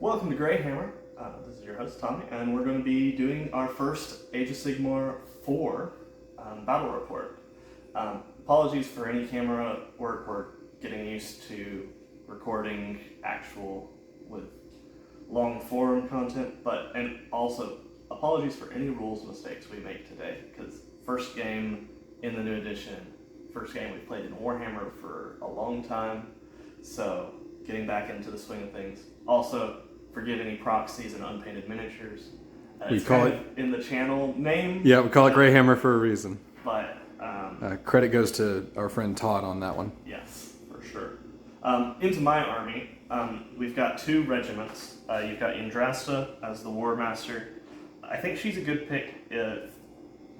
Welcome to Greyhammer. This is your host, Tommy, and we're going to be doing our first Age of Sigmar 4 battle report. Apologies for any camera work. We're getting used to recording actual with long form content, and also apologies for any rules mistakes we make today, because first game in the new edition, first game we've played in Warhammer for a long time, so getting back into the swing of things. Also, forgive any proxies and unpainted miniatures. We call it in the channel name. Yeah, we call it Greyhammer for a reason. But credit goes to our friend Todd on that one. Yes, for sure. Into my army, we've got 2 regiments. You've got Yndrasta as the War Master. I think she's a good pick if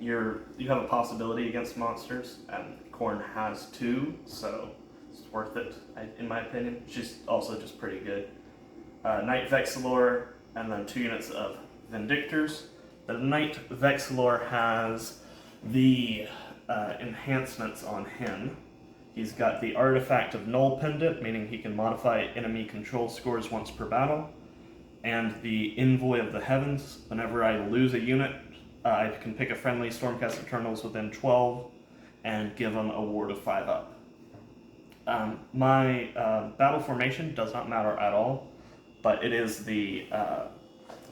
you have a possibility against monsters, and Khorne has 2, so it's worth it, in my opinion. She's also just pretty good. Knight Vexillor, and then 2 units of Vindictors. The Knight Vexillor has the enhancements on him. He's got the Artifact of Null Pendant, meaning he can modify enemy control scores once per battle, and the Envoy of the Heavens. Whenever I lose a unit, I can pick a friendly Stormcast Eternals within 12 and give them a ward of 5 up. My battle formation does not matter at all, but it is the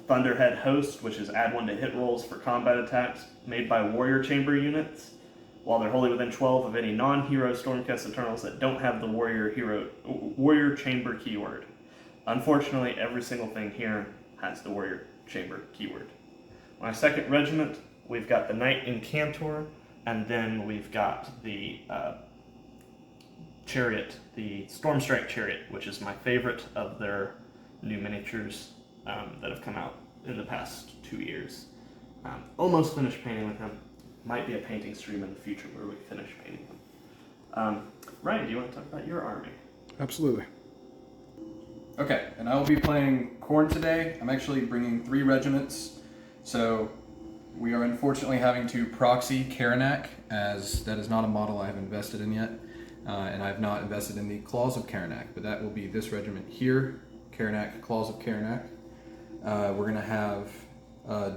Thunderhead Host, which is add 1 to hit rolls for combat attacks made by Warrior Chamber units, while they're wholly within 12 of any non-hero Stormcast Eternals that don't have the Warrior Chamber keyword. Unfortunately, every single thing here has the Warrior Chamber keyword. My second regiment, we've got the Knight Incantor, and then we've got the Chariot, the Stormstrike Chariot, which is my favorite of their new miniatures that have come out in the past 2 years. Almost finished painting with him. Might be a painting stream in the future where we finish painting him. Ryan, do you want to talk about your army? Absolutely. Okay, and I will be playing Khorne today. I'm actually bringing 3 regiments, so we are unfortunately having to proxy Karanak, as that is not a model I have invested in yet, and I have not invested in the Claws of Karanak, but that will be this regiment here, Karanak, Claws of Karanak. We're going to have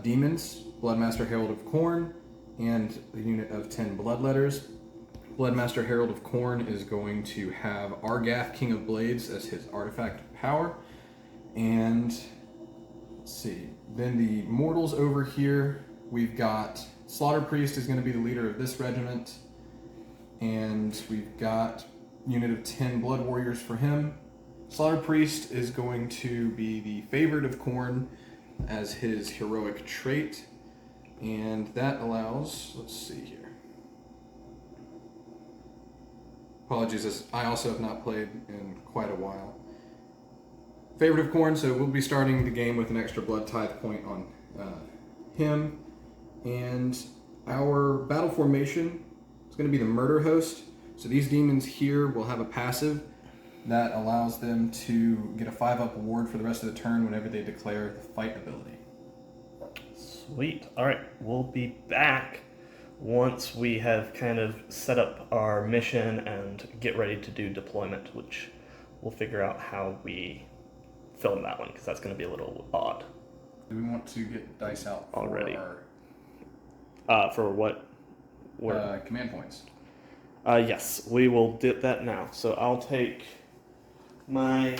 Demons, Bloodmaster Herald of Khorne, and a unit of 10 Bloodletters. Bloodmaster Herald of Khorne is going to have Argath, King of Blades, as his artifact of power. And, let's see, then the Mortals over here, we've got Slaughter Priest is going to be the leader of this regiment. And we've got a unit of 10 Blood Warriors for him. Slaughter Priest is going to be the favorite of Khorne as his heroic trait. And that allows, let's see here. Apologies, as I also have not played in quite a while. Favorite of Khorne, so we'll be starting the game with an extra blood tithe point on him. And our battle formation is going to be the Murder Host. So these demons here will have a passive that allows them to get a 5-up ward for the rest of the turn whenever they declare the fight ability. Sweet. Alright, we'll be back once we have kind of set up our mission and get ready to do deployment, which we'll figure out how we film that one, because that's going to be a little odd. Do we want to get dice out for already? Our for what? command points? Yes, we will do that now. So I'll take my...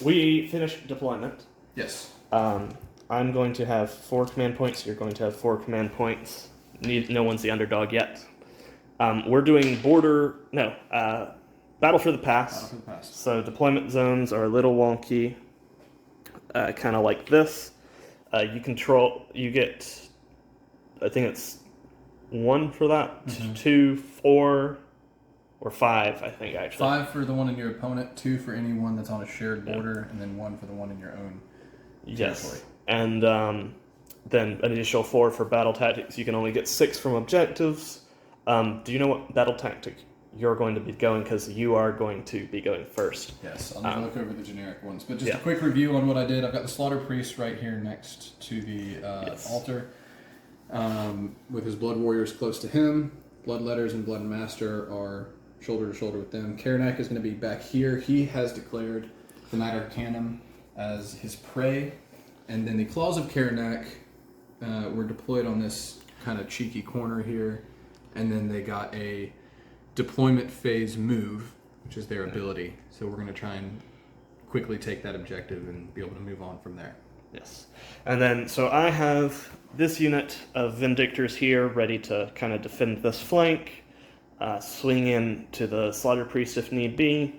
We finished deployment. Yes. I'm going to have 4 command points. You're going to have 4 command points. No one's the underdog yet. We're doing Battle for the Pass. Battle for the Pass. So deployment zones are a little wonky, kind of like this. You get, I think it's 1 for that, 2, 4, or 5, I think, actually. 5 for the one in your opponent, 2 for anyone that's on a shared border, and then 1 for the one in your own territory. Yes. And then an additional 4 for battle tactics. You can only get 6 from objectives. Do you know what battle tactic you're going to be going? Because you are going to be going first. Yes, I'll need to look over the generic ones. But just a quick review on what I did. I've got the Slaughter Priest right here next to the altar, with his Blood Warriors close to him. Bloodletters and Bloodmaster are shoulder to shoulder with them. Karanak is going to be back here. He has declared the Knight Arcanum as his prey. And then the Claws of Karanak were deployed on this kind of cheeky corner here. And then they got a deployment phase move, which is their ability. So we're going to try and quickly take that objective and be able to move on from there. Yes. And then, so I have this unit of Vindictors here ready to kind of defend this flank, swing in to the Slaughter Priest if need be.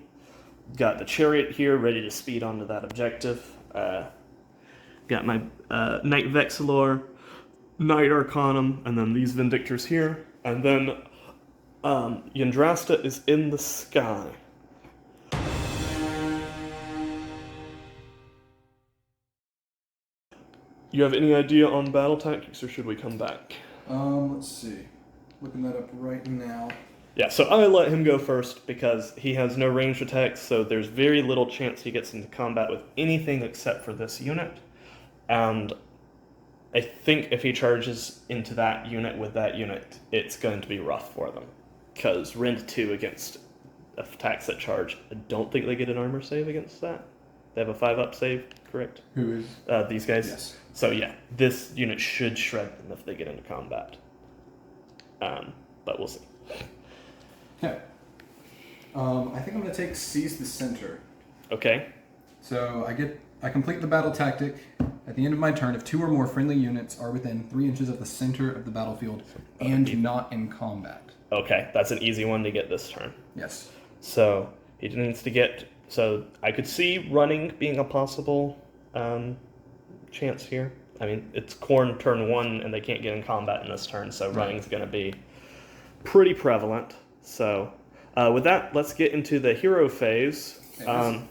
Got the Chariot here ready to speed onto that objective. Got my Knight Vexillor, Knight Arcanum, and then these Vindictors here. And then Yndrasta is in the sky. You have any idea on battle tactics, or should we come back? Let's see. Looking that up right now. Yeah, so I let him go first because he has no ranged attacks, so there's very little chance he gets into combat with anything except for this unit. And I think if he charges into that unit with that unit, it's going to be rough for them. Because Rend 2 against attacks that charge, I don't think they get an armor save against that. They have a 5-up save, correct? Who is? These guys? Yes. So yeah, this unit should shred them if they get into combat. But we'll see. Okay. I think I'm going to take Seize the Center. Okay. So I complete the battle tactic. At the end of my turn, if 2 or more friendly units are within 3 inches of the center of the battlefield and not in combat. Okay, that's an easy one to get this turn. Yes. So he needs to get. So I could see running being a possible chance here. I mean, it's Khorne turn 1, and they can't get in combat in this turn, so running's going to be pretty prevalent. So with that, let's get into the hero phase. Let's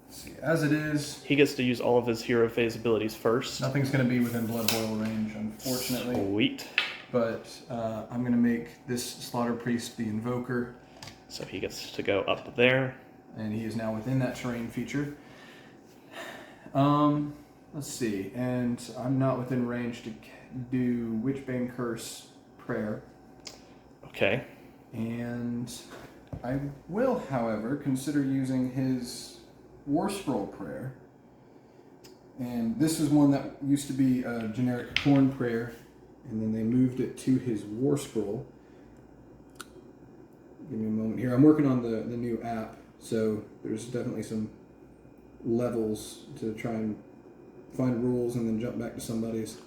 see. As it is, He gets to use all of his hero phase abilities first. nothing's going to be within Blood Boil range, unfortunately. Sweet. But I'm going to make this Slaughter Priest the Invoker. So he gets to go up there. And he is now within that terrain feature. Let's see. And I'm not within range to do Witchbane Curse Prayer. Okay. And I will, however, consider using his War Scroll Prayer. And this is one that used to be a generic Khorne prayer, and then they moved it to his War Scroll. Give me a moment here. I'm working on the new app, so there's definitely some levels to try and find rules and then jump back to somebody's.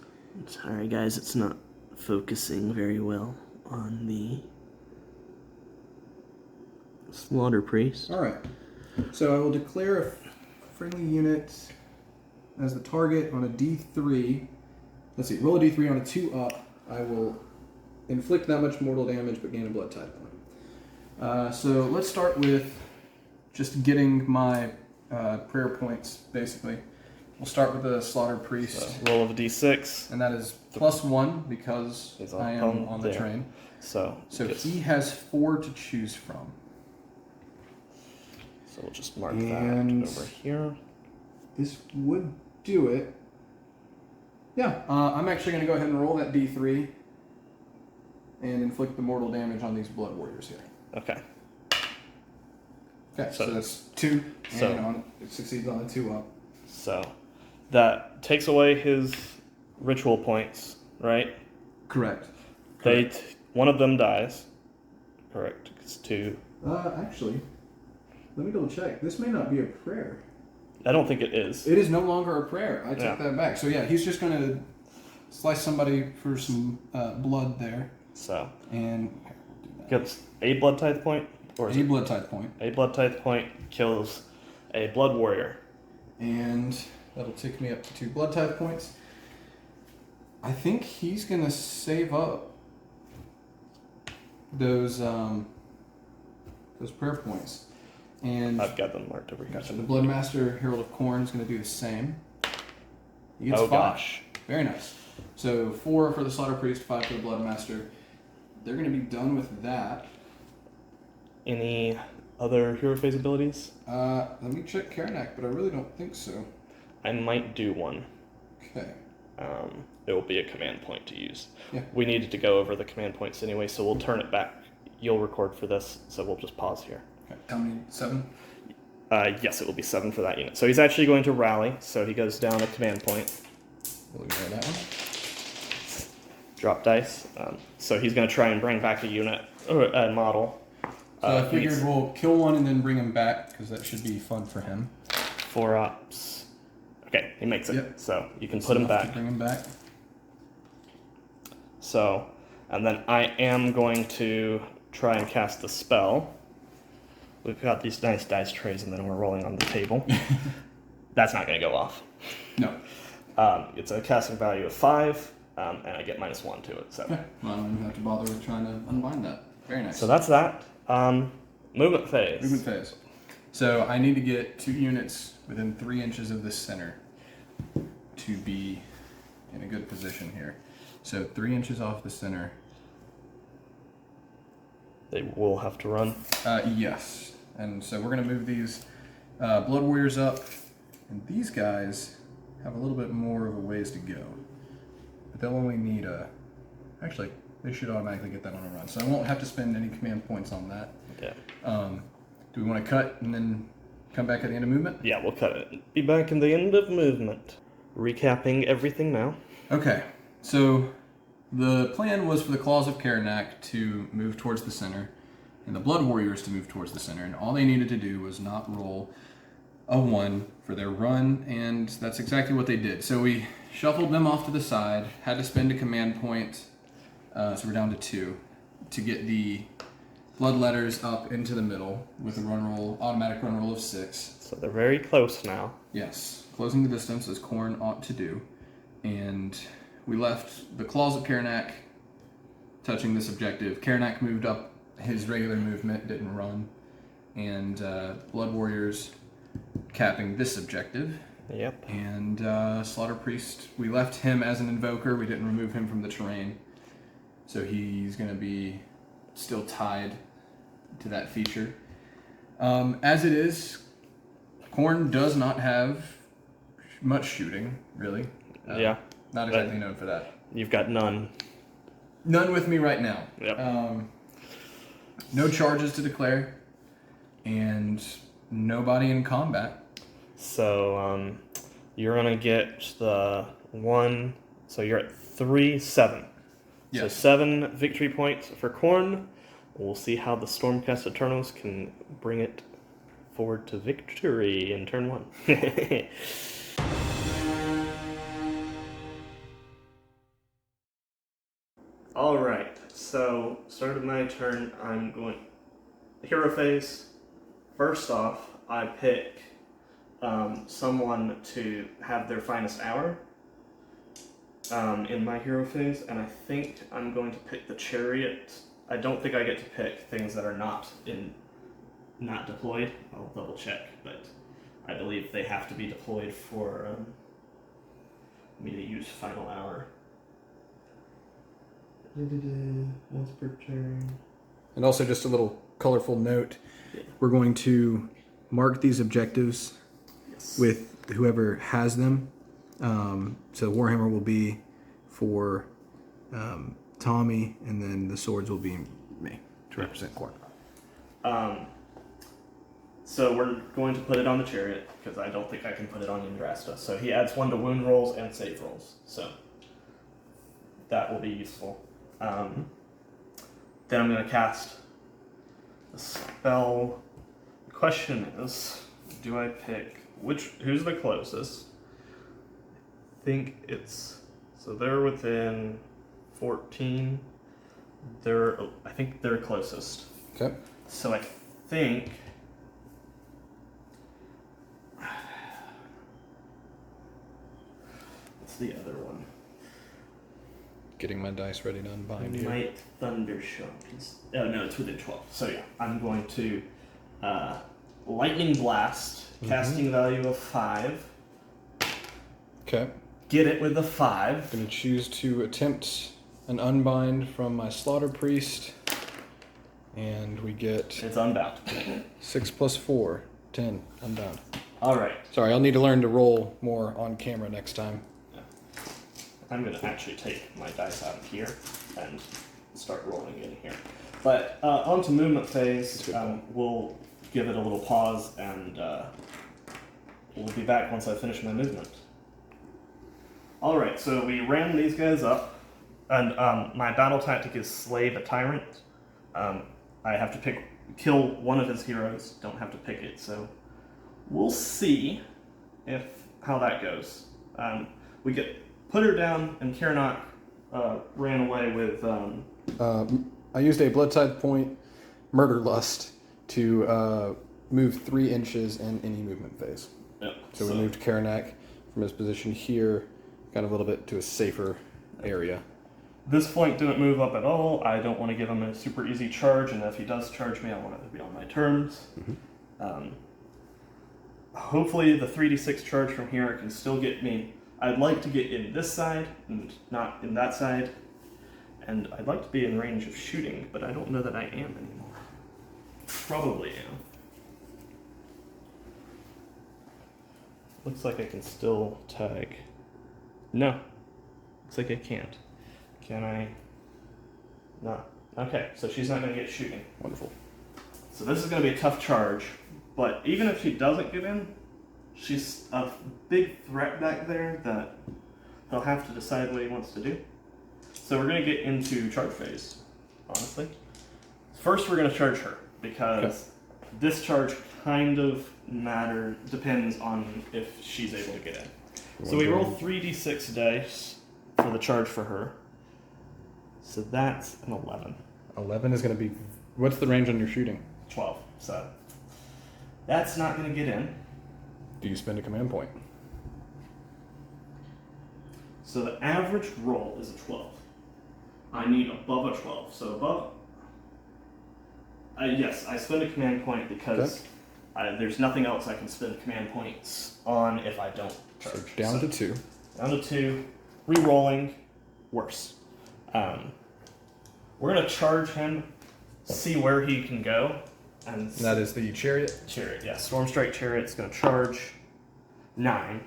Sorry guys, it's not focusing very well on the Slaughter Priest. Alright, so I will declare a friendly unit as the target on a D3. Let's see, roll a D3 on a 2-up. I will inflict that much mortal damage but gain a blood type point. So let's start with just getting my prayer points, basically. We'll start with the Slaughter Priest. So roll of a d6. And that is +1 because He's I am on the there. train. So He has 4 to choose from. So we'll just mark And that over here. This would do it. Yeah, I'm actually going to go ahead and roll that D3 and inflict the mortal damage on these Blood Warriors here. Okay. Okay, So- so that's 2, so- and it succeeds on a 2-up. So that takes away his ritual points, right? Correct. One of them dies. Correct. It's 2. Actually, let me double check. This may not be a prayer. I don't think it is. It is no longer a prayer. I take Yeah. that back. So yeah, he's just going to slice somebody for some blood there. So And okay, we'll do that. gets a blood tithe point, or is A it blood type point. a blood tithe point kills a blood warrior. And that'll take me up to 2 blood type points. I think he's going to save up those prayer points. And I've got them marked over here. gotcha. The Bloodmaster Herald of Khorne is going to do the same. He gets 5. Gosh. Very nice. So 4 for the Slaughter Priest, 5 for the Bloodmaster. They're going to be done with that. Any other hero phase abilities? Let me check Karanak, but I really don't think so. I might do one. Okay. It will be a command point to use. Yeah. We needed to go over the command points anyway, so we'll turn it back. You'll record for this, so we'll just pause here. Okay. How many? 7? Yes, it will be 7 for that unit. So he's actually going to rally, so he goes down a command point. We'll ignore that one. Drop dice. So he's going to try and bring back a unit, or a model. So I figured we'll kill one and then bring him back, because that should be fun for him. 4 ops. Okay, he makes it. Yep. So you can put him back. Bring him back. So, and then I am going to try and cast the spell. We've got these nice dice trays, and then we're rolling on the table. That's not going to go off. No. It's a casting value of 5, and I get -1 to it. So. Okay. Well, I don't even have to bother with trying to unbind that. Very nice. So that's that. Movement phase. Movement phase. So I need to get 2 units within 3 inches of the center to be in a good position here. So 3 inches off the center. They will have to run. Yes. And so we're going to move these Blood Warriors up. And these guys have a little bit more of a ways to go. But they'll only need actually, they should automatically get that on a run. So I won't have to spend any command points on that. Yeah. Do we want to cut and then come back at the end of movement? Yeah, we'll cut it. Be back in the end of movement. Recapping everything now. Okay. So the plan was for the Claws of Karanak to move towards the center and the Blood Warriors to move towards the center. And all they needed to do was not roll a 1 for their run, and that's exactly what they did. So we shuffled them off to the side, had to spend a command point, so we're down to 2, to get the Blood Letters up into the middle with a run roll, automatic run roll of 6. So they're very close now. Yes, closing the distance as Khorne ought to do. And we left the Claws of Karanak touching this objective. Karanak moved up his regular movement, didn't run. And Blood Warriors capping this objective. Yep. And Slaughter Priest, we left him as an invoker. We didn't remove him from the terrain. So he's going to be still tied to that feature. As it is, Khorne does not have much shooting, really. Yeah. Not exactly known for that. You've got none. None with me right now. Yep. No charges to declare, and nobody in combat. So you're gonna get the 1. So you're at 3, 7. Yes. So 7 victory points for Khorne. We'll see how the Stormcast Eternals can bring it forward to victory in turn 1. Alright, so start of my turn, I'm going hero phase. First off, I pick someone to have their finest hour in my hero phase, and I think I'm going to pick the chariot. I don't think I get to pick things that are not deployed. I'll double check, but I believe they have to be deployed for me to use final hour. Once per turn. And also just a little colorful note. Yeah. We're going to mark these objectives Yes. with whoever has them. So Warhammer will be for Tommy, and then the swords will be me to represent Khorne. So we're going to put it on the chariot, because I don't think I can put it on Yndrasta. So he adds 1 to wound rolls and save rolls. So that will be useful. Then I'm going to cast a spell. The question is, do I pick who's the closest? I think it's, so they're within 14. I think they're closest. Okay. So I think what's the other one? Getting my dice ready to unbind here. Might Thundershock. Oh no, it's within 12. So yeah, I'm going to Lightning Blast, casting value of 5. Okay. Get it with a 5. I'm going to choose to attempt an unbind from my Slaughter Priest. And we get It's unbound. 6 plus 4, 10. Unbound. Alright. Sorry, I'll need to learn to roll more on camera next time. I'm going to actually take my dice out of here and start rolling in here. But on to movement phase, we'll give it a little pause, and we'll be back once I finish my movement. Alright, so we ran these guys up, and my battle tactic is slay the tyrant. I have to kill one of his heroes, don't have to pick it, so we'll see how that goes. We get put her down, and Kieranok ran away with... I used a blood tithe point, murder lust, to move 3 inches in any movement phase. Yep. So we moved Kieranok from his position here, kind of a little bit to a safer area. This flank didn't move up at all. I don't want to give him a super easy charge, and if he does charge me, I want it to be on my terms. Mm-hmm. Hopefully the 3d6 charge from here can still get me. I'd like to get in this side, and not in that side. And I'd like to be in range of shooting, but I don't know that I am anymore. Probably am. Looks like I can still tag. No. Looks like I can't. Can I? No. Okay, so she's not going to get shooting. Wonderful. So this is going to be a tough charge, but even if she doesn't get in, she's a big threat back there that he'll have to decide what he wants to do. So we're going to get into charge phase, honestly. First we're going to charge her, because this charge kind of depends on if she's able to get in. So we roll 3d6 dice for the charge for her. So that's an 11. 11 is going to be... What's the range on your shooting? 12. So that's not going to get in. Do you spend a command point? So the average roll is a 12. I need above a 12. So above... yes, I spend a command point because there's nothing else I can spend command points on if I don't charge. So down to 2. Down to 2. Re-rolling. Worse. We're going to charge him, see where he can go. And that is the chariot? Chariot, yeah. Stormstrike Chariot's going to charge 9.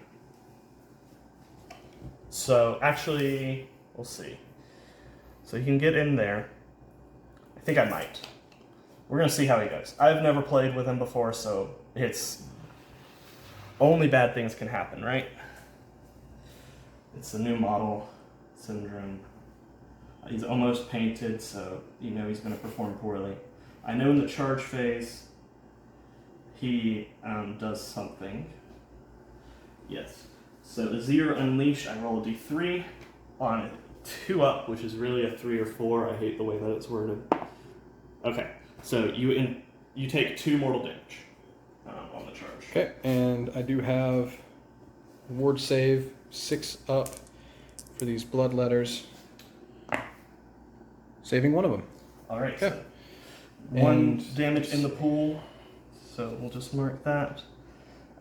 So actually, we'll see. So he can get in there. I think I might. We're going to see how he goes. I've never played with him before, so it's... Only bad things can happen, right? It's a new model. Syndrome. He's almost painted, so you know he's going to perform poorly. I know in the charge phase, he does something. Yes. So Azir Unleashed, I roll a d3 on 2 up, which is really a 3 or 4. I hate the way that it's worded. Okay, so you take 2 mortal damage on the charge. Okay, and I do have ward save 6 up for these blood letters. Saving one of them. All right. Okay. So 1 damage in the pool, so we'll just mark that.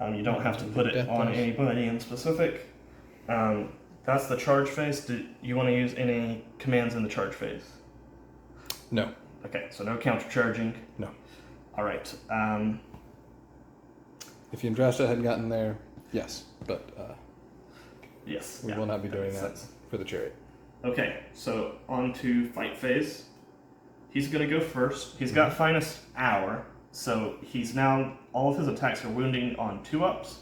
You don't have to put it on anybody in specific. That's the charge phase. Do you want to use any commands in the charge phase? No. Okay, so no counter charging. No. All right. If Yndrasta had gotten there, yes, but yes, we will not be doing that for the chariot. Okay, so on to fight phase. He's going to go first. He's got finest hour, so he's now, all of his attacks are wounding on 2-ups.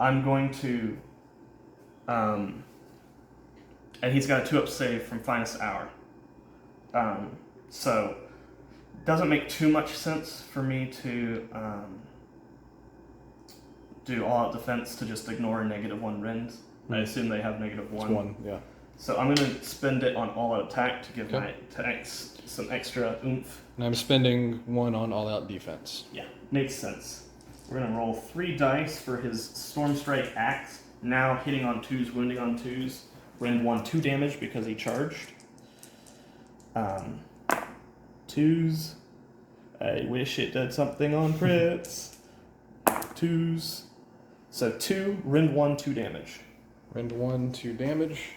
I'm going to, and he's got a 2-up save from finest hour. So, doesn't make too much sense for me to do all-out defense to just ignore -1 rend. I assume they have -1. It's 1, yeah. So I'm going to spend it on all-out attack to give my attacks some extra oomph. And I'm spending 1 on all-out defense. Yeah, makes sense. We're going to roll 3 dice for his Stormstrike Axe. Now hitting on 2s, wounding on 2s. Rend 1 2 damage because he charged. 2s. I wish it did something on crits. 2s. So 2, rend 1 2 damage. Rend 1 2 damage.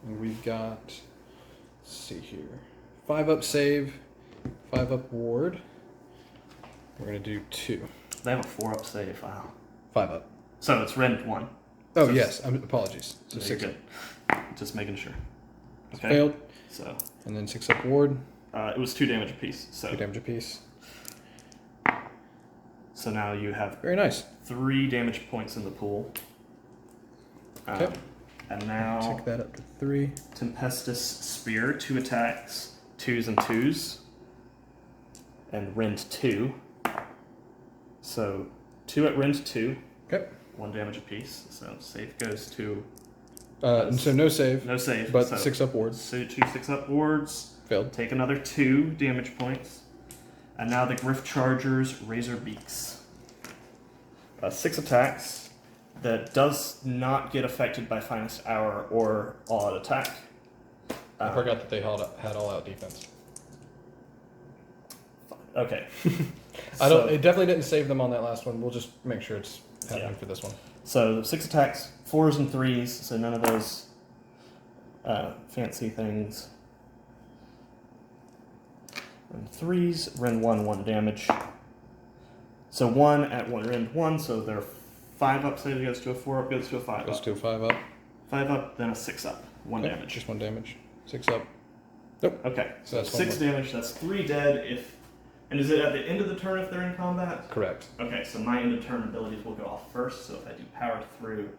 And we've got, let's see here, 5-up save, 5-up ward. We're going to do 2. They have a 4-up save. Wow. 5-up. So it's rend 1. Oh, so yes. Apologies. So you're 6 good. Just making sure. Okay. Failed. So. And then 6-up ward. It was 2 damage apiece. So. 2 damage apiece. So now you have Very nice. 3 damage points in the pool. Okay. And now Take that up to 3. Tempestuous Spear, 2 attacks, 2s and 2s. And rend 2. So 2 at rend 2. Okay. 1 damage apiece. So save goes to... So no save. No save. But so 6 upwards. So 2 6 upwards. Failed. Take another 2 damage points. And now the Griff Charger's Razor Beaks. 6 attacks. That does not get affected by Finest Hour or All-Out Attack. I forgot that they had all-out defense. Okay. It definitely didn't save them on that last one. We'll just make sure it's happening for this one. So 6 attacks, 4s and 3s, so none of those fancy things. And 3s, rend 1, 1 damage. So 1 at rend 1, so they're 5 up, so it goes to a 4 up, goes to a 5 Goes up. to a 5 up. 5 up, then a 6 up. 1 Okay, damage. Just 1 damage. 6 up. Nope. Okay, So so that's 6 1 more. damage, that's 3 dead if... And is it at the end of the turn if they're in combat? Correct. Okay, so my end of turn abilities will go off first, so if I do power through,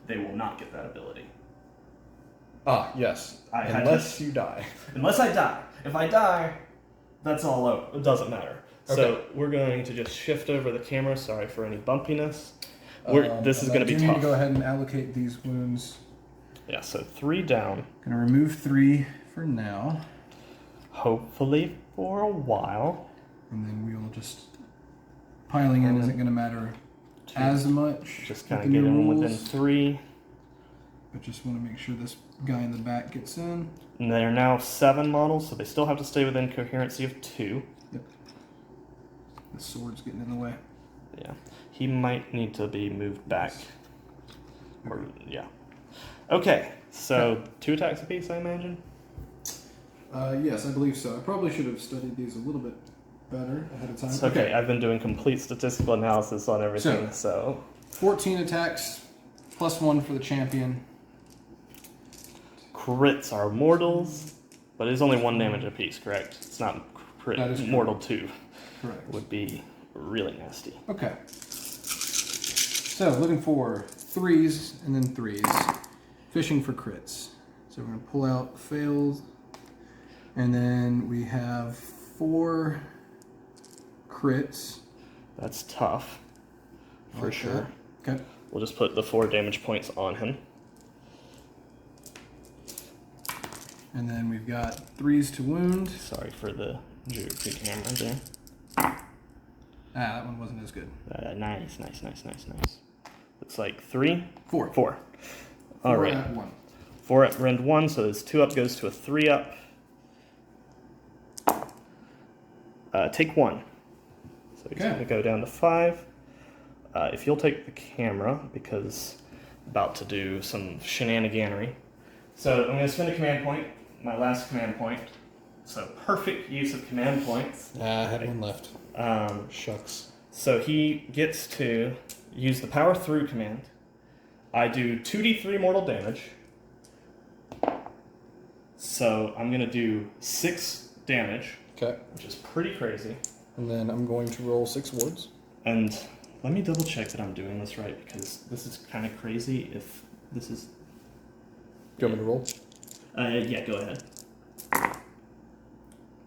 they will not get that ability. Ah, yes. Unless you die. Unless I die. If I die, that's all over. It doesn't matter. So Okay. we're going to just shift over the camera. Sorry for any bumpiness. This is going to be I do need tough. to go ahead and allocate these wounds. Yeah, so 3 down. Gonna remove 3 for now. Hopefully for a while. And then we'll just... Piling in isn't gonna matter as much. Just with kind the of get new in rules, within 3. But just want to make sure this guy in the back gets in. And they are now 7 models, so they still have to stay within coherency of 2. Yep. The sword's getting in the way. Yeah. He might need to be moved back. Or, yeah. Okay, so 2 attacks apiece, I imagine? Yes, I believe so. I probably should have studied these a little bit better ahead of time. It's okay. I've been doing complete statistical analysis on everything, so... 14 attacks, plus 1 for the champion. Crits are mortals, but it's only 1 damage apiece, correct? It's not crit. That is Mortal 2 Correct. would be really nasty. Okay. So, looking for 3s and then 3s. Fishing for crits. So we're going to pull out failed. And then we have 4 crits. That's tough, for Like sure. that. Okay. We'll just put the 4 damage points on him. And then we've got 3s to wound. Sorry for the droopy camera there. That one wasn't as good. Nice. Looks like 3? 4. 4. 4 All right. at 1. 4 at rend 1, so this 2 up goes to a 3 up. Take 1. So he's going to go down to 5. If you'll take the camera, because I'm about to do some shenaniganery. So I'm going to spend a command point, my last command point. So perfect use of command points. I had one left. Shucks. So he gets to use the power through command. I do 2d3 mortal damage. So I'm going to do 6 damage. Okay. Which is pretty crazy. And then I'm going to roll 6 wards. And let me double check that I'm doing this right, because this is kind of crazy if this is... Do you want me to roll? Yeah, go ahead.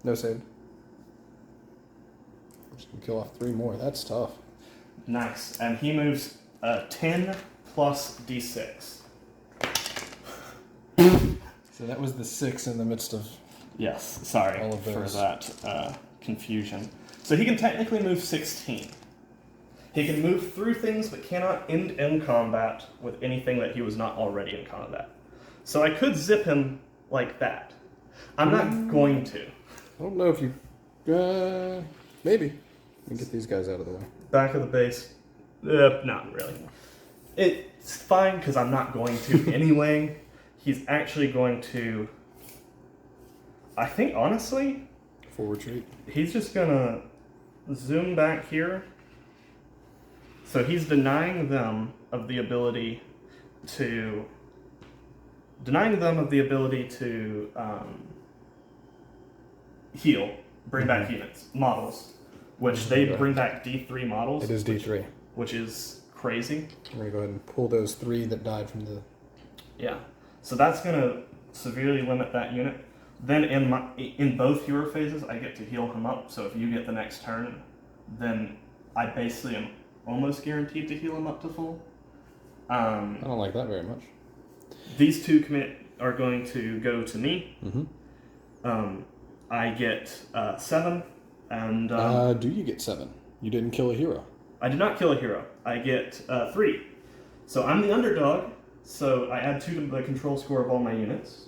No save. Just gonna kill off 3 more. That's tough. Nice. And he moves 10 plus d6. So that was the 6 in the midst of... Yes, sorry all of for those. that confusion. So he can technically move 16. He can move through things but cannot end in combat with anything that he was not already in combat. So I could zip him like that. I'm not going to. I don't know if you... maybe. Let me get these guys out of the way. Back of the base. Not really. It's fine because I'm not going to anyway. He's actually going to... I think, honestly, Full retreat. he's just going to zoom back here. So he's denying them of the ability to... heal, bring back units, models, which they bring back D3 models. It is D3. Which is crazy. We're going to go ahead and pull those 3 that died from the... Yeah. So that's going to severely limit that unit. Then in both hero phases, I get to heal him up. So if you get the next turn, then I basically am almost guaranteed to heal him up to full. I don't like that very much. These 2 are going to go to me. Mm-hmm. I get 7, and do you get 7? You didn't kill a hero. I did not kill a hero. I get 3. So I'm the underdog. So I add 2 to the control score of all my units.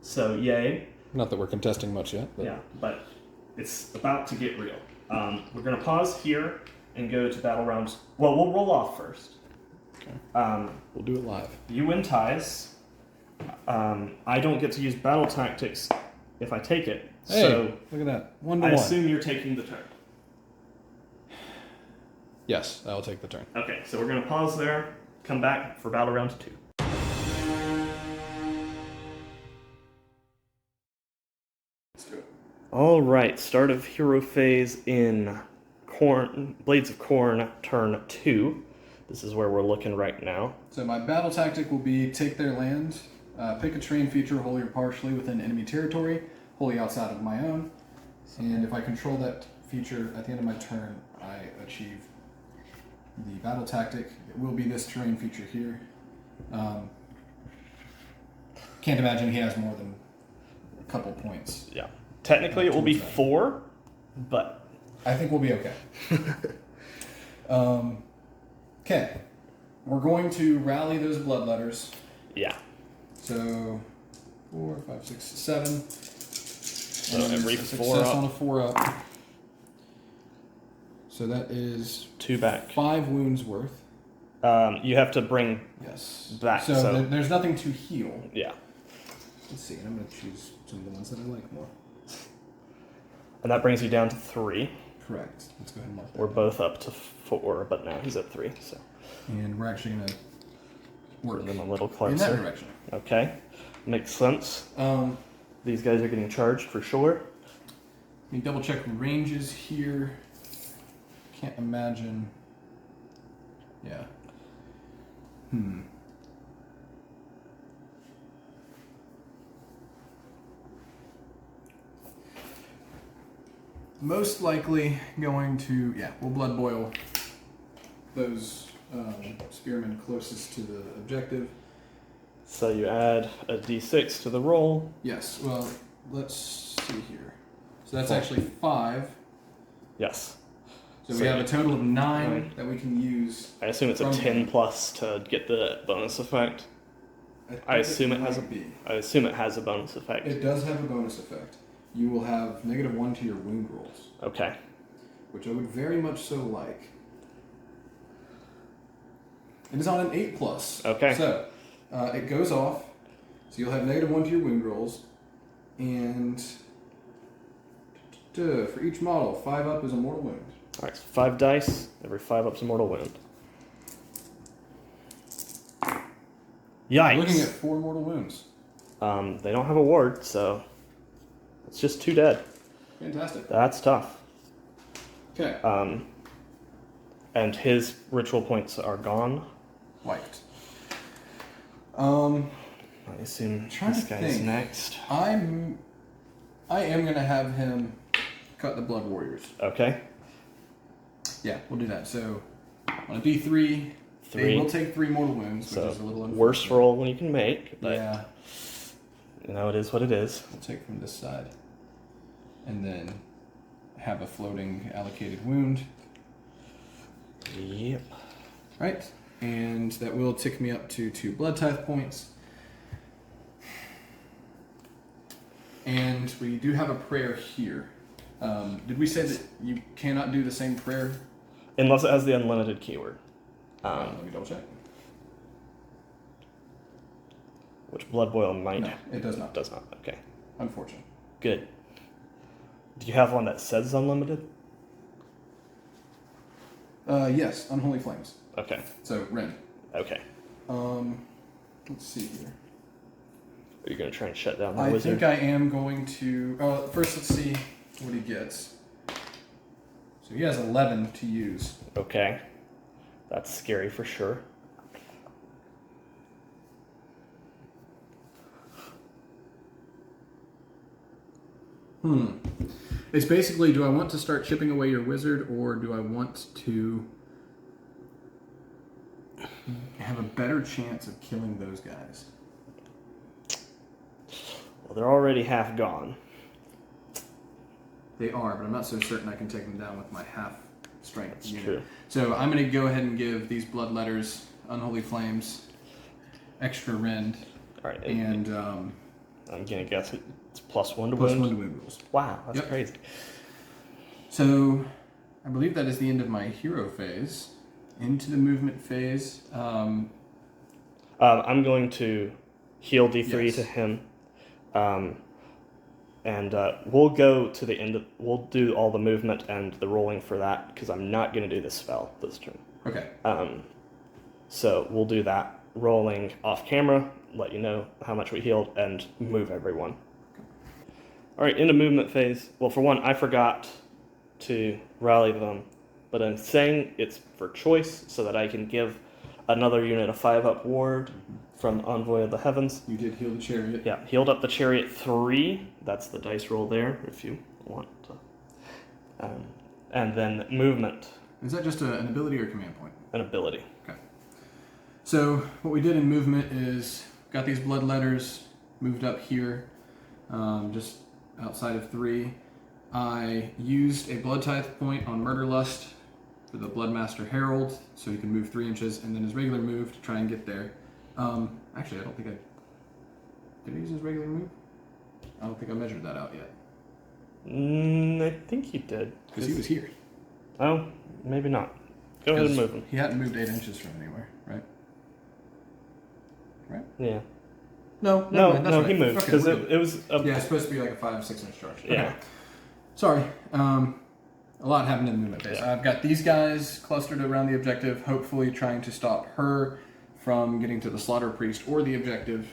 So yay. Not that we're contesting much yet. But... Yeah, but it's about to get real. We're going to pause here and go to battle rounds. Well, we'll roll off first. Okay. We'll do it live. You win ties. I don't get to use battle tactics if I take it. Hey, so look at that. 1 to I 1. assume you're taking the turn. Yes, I'll take the turn. Okay, so we're going to pause there, come back for battle round 2. Let's do it. All right, start of hero phase in Blades of Khorne, turn 2. This is where we're looking right now. So my battle tactic will be take their land, pick a terrain feature wholly or partially within enemy territory, wholly outside of my own, and if I control that feature at the end of my turn, I achieve the battle tactic. It will be this terrain feature here. Can't imagine he has more than a couple points. Yeah. Technically, it will be 4, but... I think we'll be okay. Okay. We're going to rally those bloodletters. Yeah. So 4, 5, 6, 7. So every a 4 success up. on a 4 up. So that is 2 back. 5 wounds worth. You have to bring Yes. back. So there's nothing to heal. Yeah. Let's see. I'm going to choose some of the ones that I like more. And that brings you down to 3. Correct. Let's go ahead and mark that. We're both up to 4, but now he's at 3. So And we're actually going to work bring them a little in that closer. direction. Okay. Makes sense. These guys are getting charged for sure. Let me double check ranges here. Can't imagine. Yeah. Most likely going to, we'll blood boil those spearmen closest to the objective. So you add a d6 to the roll. Yes, well, let's see here. So that's actually 5. Yes. So we have a total of 9 that we can use. I assume it's a 10 plus to get the bonus effect. I assume it has a bonus effect. It does have a bonus effect. You will have -1 to your wound rolls. Okay. Which I would very much so like. It is on an 8 plus. Okay. So it goes off. So you'll have -1 to your wound rolls, and for each model, 5 up is a mortal wound. All right. So 5 dice. Every 5 up's a mortal wound. Yikes. Looking at 4 mortal wounds. They don't have a ward, so it's just 2 dead. Fantastic. That's tough. Okay. And his ritual points are gone. Wiped. I assume Trying this to guy's think. next. I am gonna have him cut the blood warriors. Okay. Yeah, we'll do that. So on a D3, they 3. will take 3 mortal wounds, So which is a little unfortunate. worst roll when you can make, but Yeah, you know, it is what it is. we'll take from this side, and then have a floating allocated wound. Yep. Right, and that will tick me up to 2 blood tithe points. And we do have a prayer here. Did we say that you cannot do the same prayer? Unless it has the unlimited keyword. Let me double check. Which Blood Boil might. No, it does not. Does not. Okay. Unfortunate. Good. Do you have one that says unlimited? Yes, Unholy Flames. Okay. So, Rend. Okay. Let's see here. Are you going to try and shut down the I wizard? think I am going to... first, let's see what he gets. So he has 11 to use. Okay. That's scary for sure. It's basically, do I want to start chipping away your wizard, or do I want to have a better chance of killing those guys? Well, they're already half gone. They are, but I'm not so certain I can take them down with my half strength That's unit. true. So I'm going to go ahead and give these blood letters, unholy flames, extra rend, All right. and I'm gonna guess it's +1 to plus wound. 1 to wound rules. Wow, that's Yep. crazy. So I believe that is the end of my hero phase. Into the movement phase. I'm going to heal D3 Yes. to him, and we'll go to the end. We'll do all the movement and the rolling for that because I'm not going to do this spell this turn. Okay. So we'll do that rolling off camera. Let you know how much we healed and move everyone. All right, into movement phase. Well, for one, I forgot to rally them, but I'm saying it's for choice so that I can give another unit a 5-up ward from Envoy of the Heavens. You did heal the chariot. Yeah, healed up the chariot 3. That's the dice roll there if you want to. And then movement, Is that just an ability or command point? an ability. Okay. So what we did in movement is got these blood letters moved up here, just outside of 3. I used a blood tithe point on Murder Lust for the Bloodmaster Herald, so he can move 3 inches, and then his regular move to try and get there. Actually, I don't think did I use his regular move? I don't think I measured that out yet. I think you did. Because he was here. Oh, maybe not. Go ahead and move him. He hadn't moved 8 inches from anywhere, right? Right? Yeah. No, No, mind, that's no, right. he moved Okay, because we're good. it was. Yeah, it's supposed to be like a 5 or 6 inch charge. Okay. Yeah. Sorry. A lot happened in the movement phase. Yeah. I've got these guys clustered around the objective, hopefully trying to stop her from getting to the Slaughter Priest or the objective.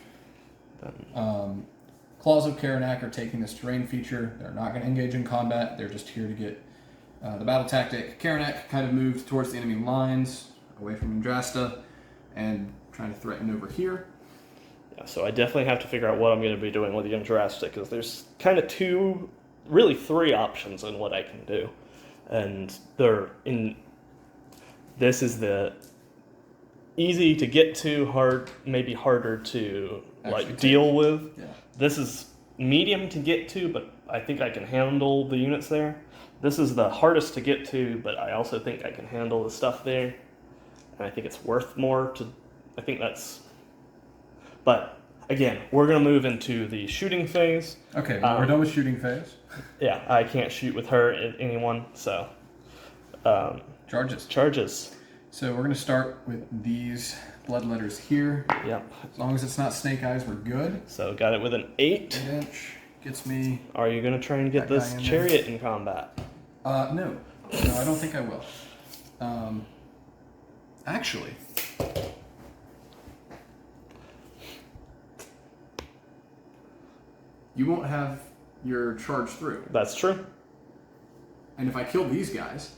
Claws of Karanak are taking this terrain feature. They're not going to engage in combat. They're just here to get the battle tactic. Karanak kind of moved towards the enemy lines, away from Yndrasta, and trying to threaten over here. Yeah, so I definitely have to figure out what I'm going to be doing with the Yndrasta because there's kind of 2, really 3 options in what I can do. And they're in. This is the easy to get to, hard, maybe harder to Actually deal with. Yeah. This is medium to get to, but I think I can handle the units there. This is the hardest to get to, but I also think I can handle the stuff there. And I think it's worth more to. I think that's. But again, we're gonna move into the shooting phase. Okay, well, we're done with shooting phase. Yeah, I can't shoot with her at anyone, so Charges. charges. So we're going to start with these blood letters here. Yep. As long as it's not snake eyes, we're good. So got it with an 8. 8 inch gets me. Are you gonna try and get That guy this in there. chariot in combat? No, I don't think I will. Actually, you won't have your charge through. That's true. And if I kill these guys,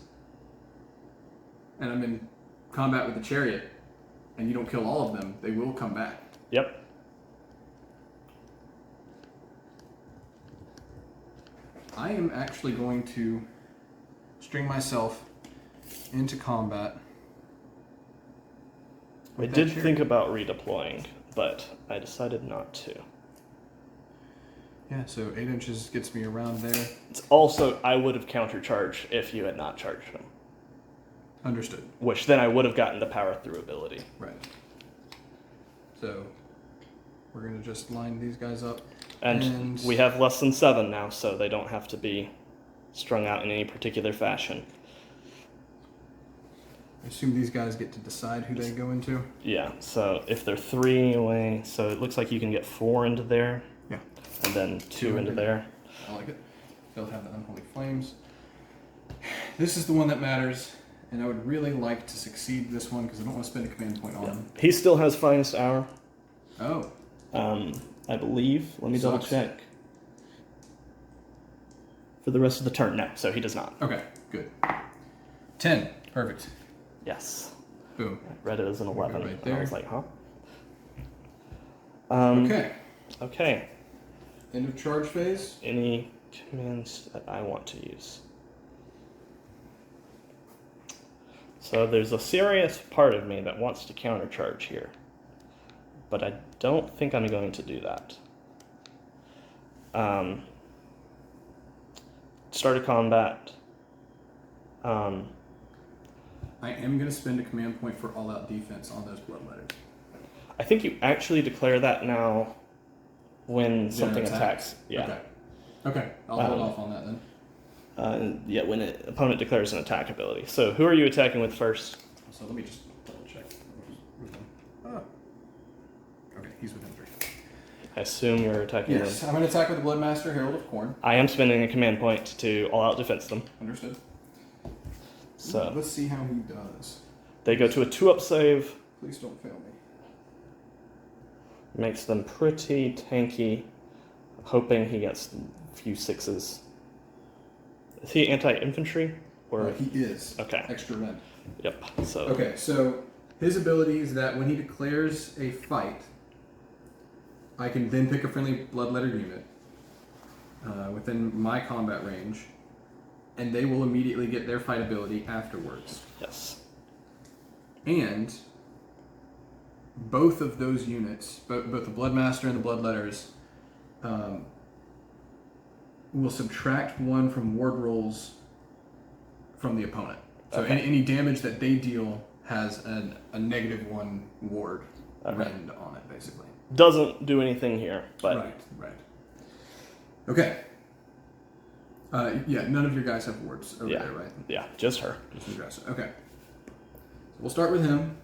and I'm in combat with the chariot, and you don't kill all of them, they will come back. Yep. I am actually going to string myself into combat. I with that did chariot. think about redeploying, but I decided not to. Yeah, so 8 inches gets me around there. It's also, I would have countercharged if you had not charged him, Understood. which then I would have gotten the power through ability. Right. So we're gonna just line these guys up. And we have less than 7 now, so they don't have to be strung out in any particular fashion. I assume these guys get to decide who they go into. Yeah, so if they're 3 away, so it looks like you can get 4 into there. Yeah. And then 2 into there. I like it. They'll have the unholy flames. This is the one that matters, and I would really like to succeed this one because I don't want to spend a command point on him. He still has finest hour, Oh, I believe. Let me double Sucks. check. For the rest of the turn, no, so he does not. okay, good. 10. Perfect. Yes. Boom. I read it as an 11. Right and there. I was like, huh? Okay. Okay. End of charge phase. Any commands that I want to use? So there's a serious part of me that wants to countercharge here, but I don't think I'm going to do that. Start a combat. I am going to spend a command point for all-out defense on those blood letters. I think you actually declare that now when something attacks. Yeah. Okay. I'll hold off on that then. Yeah, when an opponent declares an attack ability. So who are you attacking with first? So let me just double check. Okay, he's within 3. I assume you're attacking Yes, I'm going to attack with the Bloodmaster, Herald of Khorne. I am spending a command point to all-out defense them. Understood. So Let's see how he does. they go to a 2-up save. Please don't fail me. Makes them pretty tanky. Hoping he gets a few 6s. Is he anti-infantry? Or He is. Okay. Extra rend. Yep. So Okay, so his ability is that when he declares a fight, I can then pick a friendly bloodletter unit within my combat range, and they will immediately get their fight ability afterwards. yes. And both of those units, both the Bloodmaster and the Bloodletters, will subtract 1 from ward rolls from the opponent. So Okay. any damage that they deal has a -1 ward Okay. rend on it, basically. Doesn't do anything here, but Right. Okay. Yeah, none of your guys have wards over Yeah. there, right? yeah, just her. Just Yndrasta. Okay. So we'll start with him.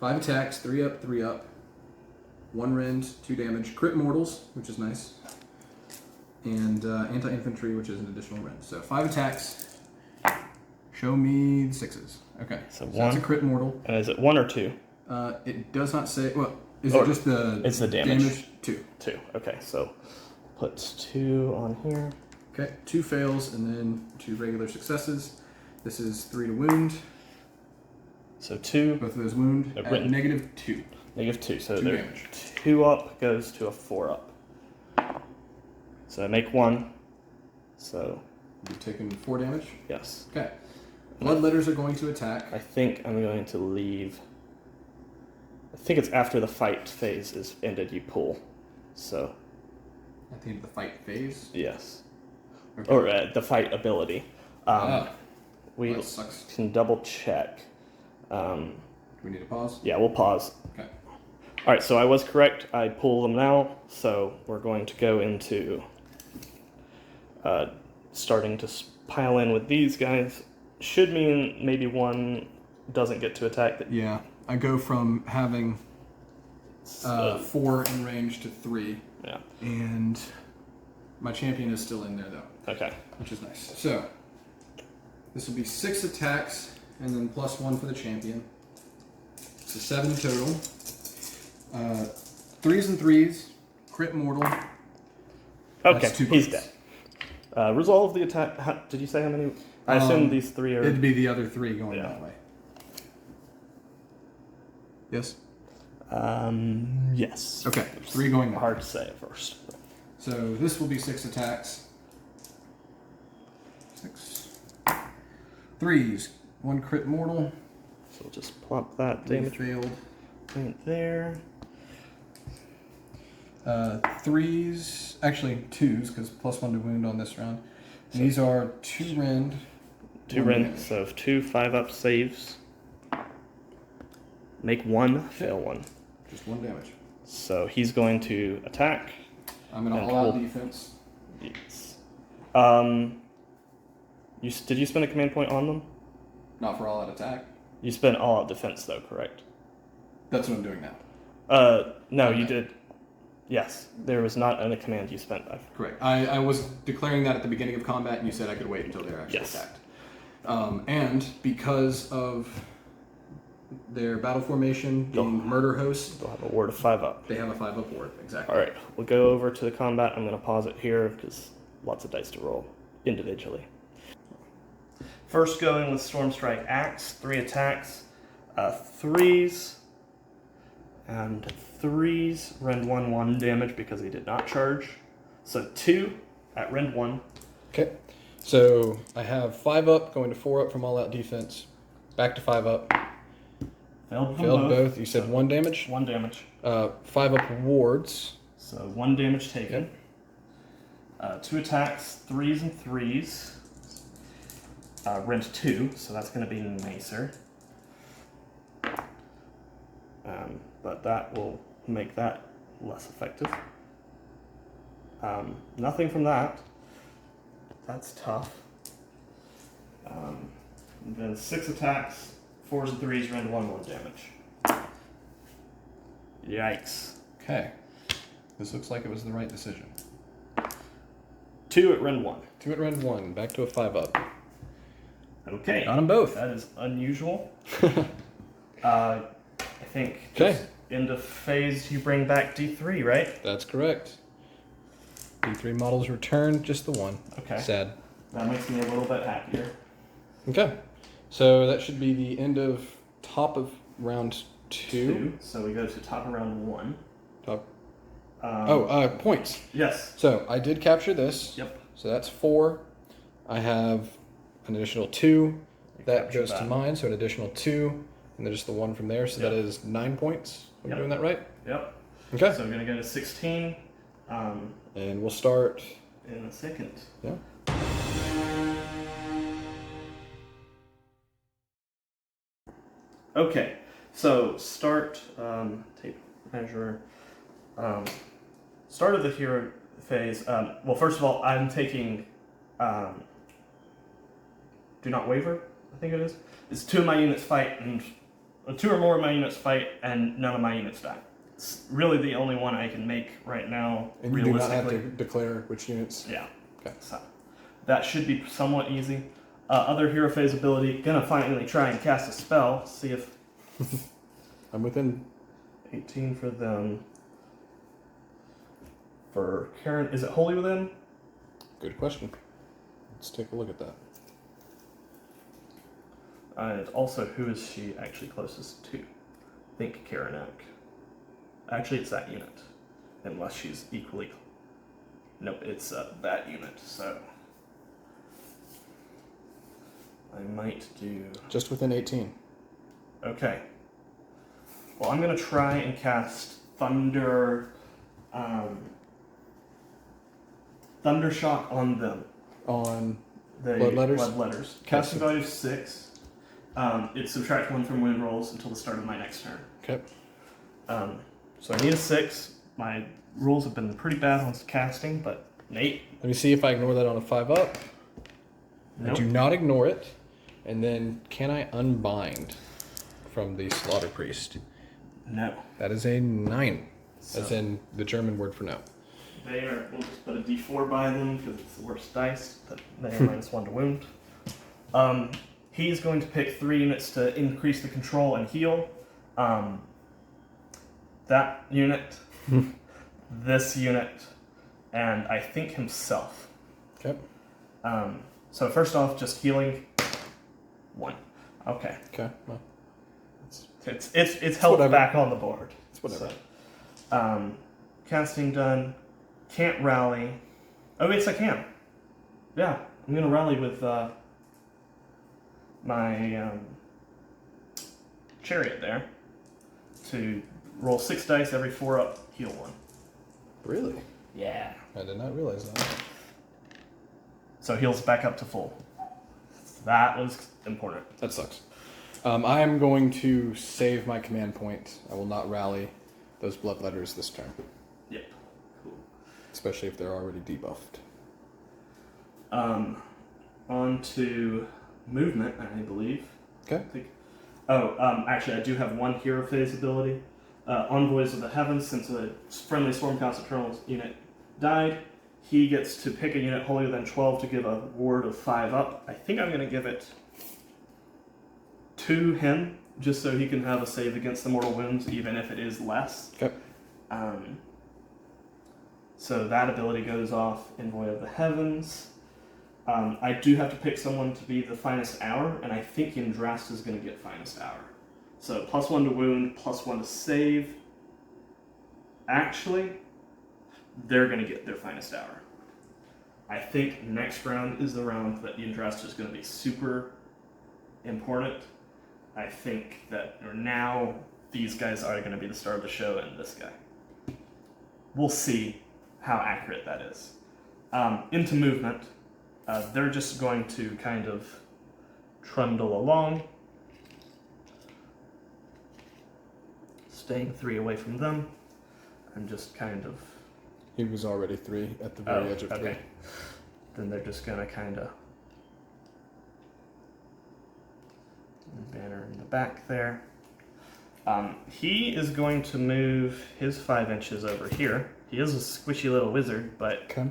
5 attacks, 3 up, 3 up. 1 rend, 2 damage. Crit mortals, which is nice. And anti-infantry, which is an additional rend. So 5 attacks. Show me the 6s. Okay. So That's 1. a crit mortal. And is it 1 or 2? It does not say. Well, is Or it just the? it's the damage. 2. 2. Okay, so puts 2 on here. Okay. 2 fails and then 2 regular successes. This is 3 to wound. So 2, Both of those wound I've at written- -2. -2. So 2 they're damage. 2 up goes to a 4 up. So I make 1. So You've taken 4 damage. yes. Okay. Bloodletters are going to attack. I think I'm going to leave. I think it's after the fight phase is ended, you pull. So, At the end of the fight phase. yes. Okay. Or the fight ability. We that sucks. can double check. Do we need to pause? Yeah, we'll pause. Okay. All right, so I was correct. I pull them now. So we're going to go into starting to pile in with these guys. Should mean maybe 1 doesn't get to attack. Yeah, I go from having 4 in range to 3, Yeah. and my champion is still in there though, Okay. which is nice. So this will be 6 attacks, and then +1 for the champion. So 7 total. 3s and 3s, crit mortal. Okay. That's 2 He's points. dead. Resolve the attack. Did you say how many? I assume these 3 are. It'd be the other 3 going Yeah. that way. Yes. Yes. Okay, 3 going that way. Hard to say at first. So this will be 6 attacks. 6. 3s. 1 crit mortal. So we'll just plop that 3 damage failed. point there. 3s. Actually 2s, because +1 to wound on this round. And these are 2 rend. 2 1 rend. damage. So 2 5-up saves. Make 1, fail 1. Just 1 damage. So he's going to attack. I'm going to And all out pull. defense. Yes. Did you spend a command point on them? Not for all out attack. You spent all out defense though, correct? That's what I'm doing now. No, you Okay. did. Yes, there was not a command you spent. Correct. I was declaring that at the beginning of combat, and you said I could wait until they're actually Yes. attacked. And because of their battle formation being murder hosts, They'll have a ward of 5-up. they have a 5-up ward. Exactly. All right, we'll go over to the combat. I'm going to pause it here because lots of dice to roll individually. First going with Storm Strike Axe, 3 attacks, 3s, and 3s, rend 1 damage because he did not charge. So 2 at rend 1. Okay. So I have 5 up, going to 4 up from all out defense. Back to 5 up. Failed both. You said 1 damage? 1 damage. 5 up wards. So 1 damage taken. 2 attacks, 3s and 3s. Rend 2, so that's going to be Macer. But that will make that less effective. Nothing from that. That's tough. And then 6 attacks, 4s and 3s, rend 1 damage. Yikes. Okay. This looks like it was the right decision. 2 at rend 1. 2 at rend 1, back to a 5 up. Okay. Got them both. That is unusual. I think Okay. just end of phase you bring back D3, right? That's correct. D3 models return, just the 1. Okay. Sad. That makes me a little bit happier. Okay. So that should be the end of top of round 2. So we go to top of round 1. Top. Um, Points. Yes. So I did capture this. Yep. So that's 4. I have an additional 2. That captured goes to that. mine, so an additional 2. And then just the 1 from there. So that Yep. is 9 points. Am I Yep. doing that right? Yep. Okay. So we're going to go to 16 And we'll start. in a second. Yeah. Okay. So start, tape measure. Start of the hero phase. Well, first of all, I'm taking Do Not Waver, I think it is. It's 2 of my units fight, and 2 or more of my units fight, and none of my units die. It's really the only one I can make right now, And you do not have realistically. to declare which units. Yeah. Okay. So that should be somewhat easy. Other hero phase ability, gonna finally try and cast a spell, see if I'm within. 18 for them. For Karen, is it Holy Within? Good question. Let's take a look at that. And also, who is she actually closest to? Think Karanak. Actually, it's that unit. Unless she's equally... Nope, it's that unit, so... I might do... Just within 18. Okay. Well, I'm going to try and cast Thunder... Thunder Shock on them. On The Bloodletters? Bloodletters. Casting value 6. It subtracts 1 from wind rolls until the start of my next turn. Okay. So I need a 6. My rules have been pretty bad on casting, but an 8. Let me see if I ignore that on a 5 up. Nope. I do not ignore it. And then can I unbind from the Slaughter Priest? No. That is a 9. So That's in the German word for no. they are. We'll just put a D4 by them because it's the worst dice. But they are -1 to wound. He's going to pick 3 units to increase the control and heal. That unit, this unit, and I think himself. Okay. So first off, just healing 1. Okay. Okay. Well, It's health whatever. back on the board. it's whatever. So, casting done. Can't rally. Oh, yes, I can. Yeah, I'm gonna rally with my chariot there to roll 6 dice every 4 up, heal 1. Really? Yeah. I did not realize that. So heals back up to full. That was important. That sucks. I am going to save my command point. I will not rally those bloodletters this turn, Yep. Cool. especially if they're already debuffed. On to movement, I believe. Okay. Actually, I do have 1 hero phase ability. Envoys of the Heavens, since a friendly Stormcast Eternals unit died, he gets to pick a unit holier than 12 to give a ward of 5 up. I think I'm going to give it to him, just so he can have a save against the mortal wounds, even if it is less. Okay. So that ability goes off, Envoy of the Heavens. I do have to pick someone to be the finest hour, and I think Yndrasta is going to get finest hour. So +1 to wound, +1 to save. Actually, they're going to get their finest hour. I think next round is the round that Yndrasta is going to be super important. I think that now these guys are going to be the star of the show, and this guy. We'll see how accurate that is. Into movement, they're just going to kind of trundle along, staying 3 away from them, and just kind of... He was already 3 at the very edge of 3. Okay. Then they're just going to kind of... Banner in the back there. He is going to move his 5 inches over here. He is a squishy little wizard, but Okay.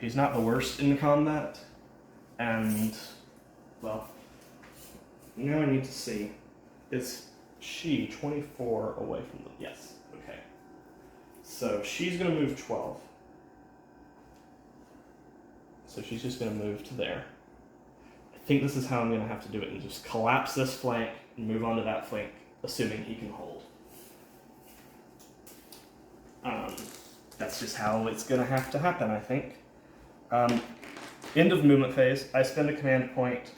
He's not the worst in combat. And, well, now I need to see. Is she 24 away from them? Yes. Okay. So she's going to move 12. So she's just going to move to there. I think this is how I'm going to have to do it, and just collapse this flank and move on to that flank, assuming he can hold. That's just how it's going to have to happen, I think. End of movement phase. I spend a command point.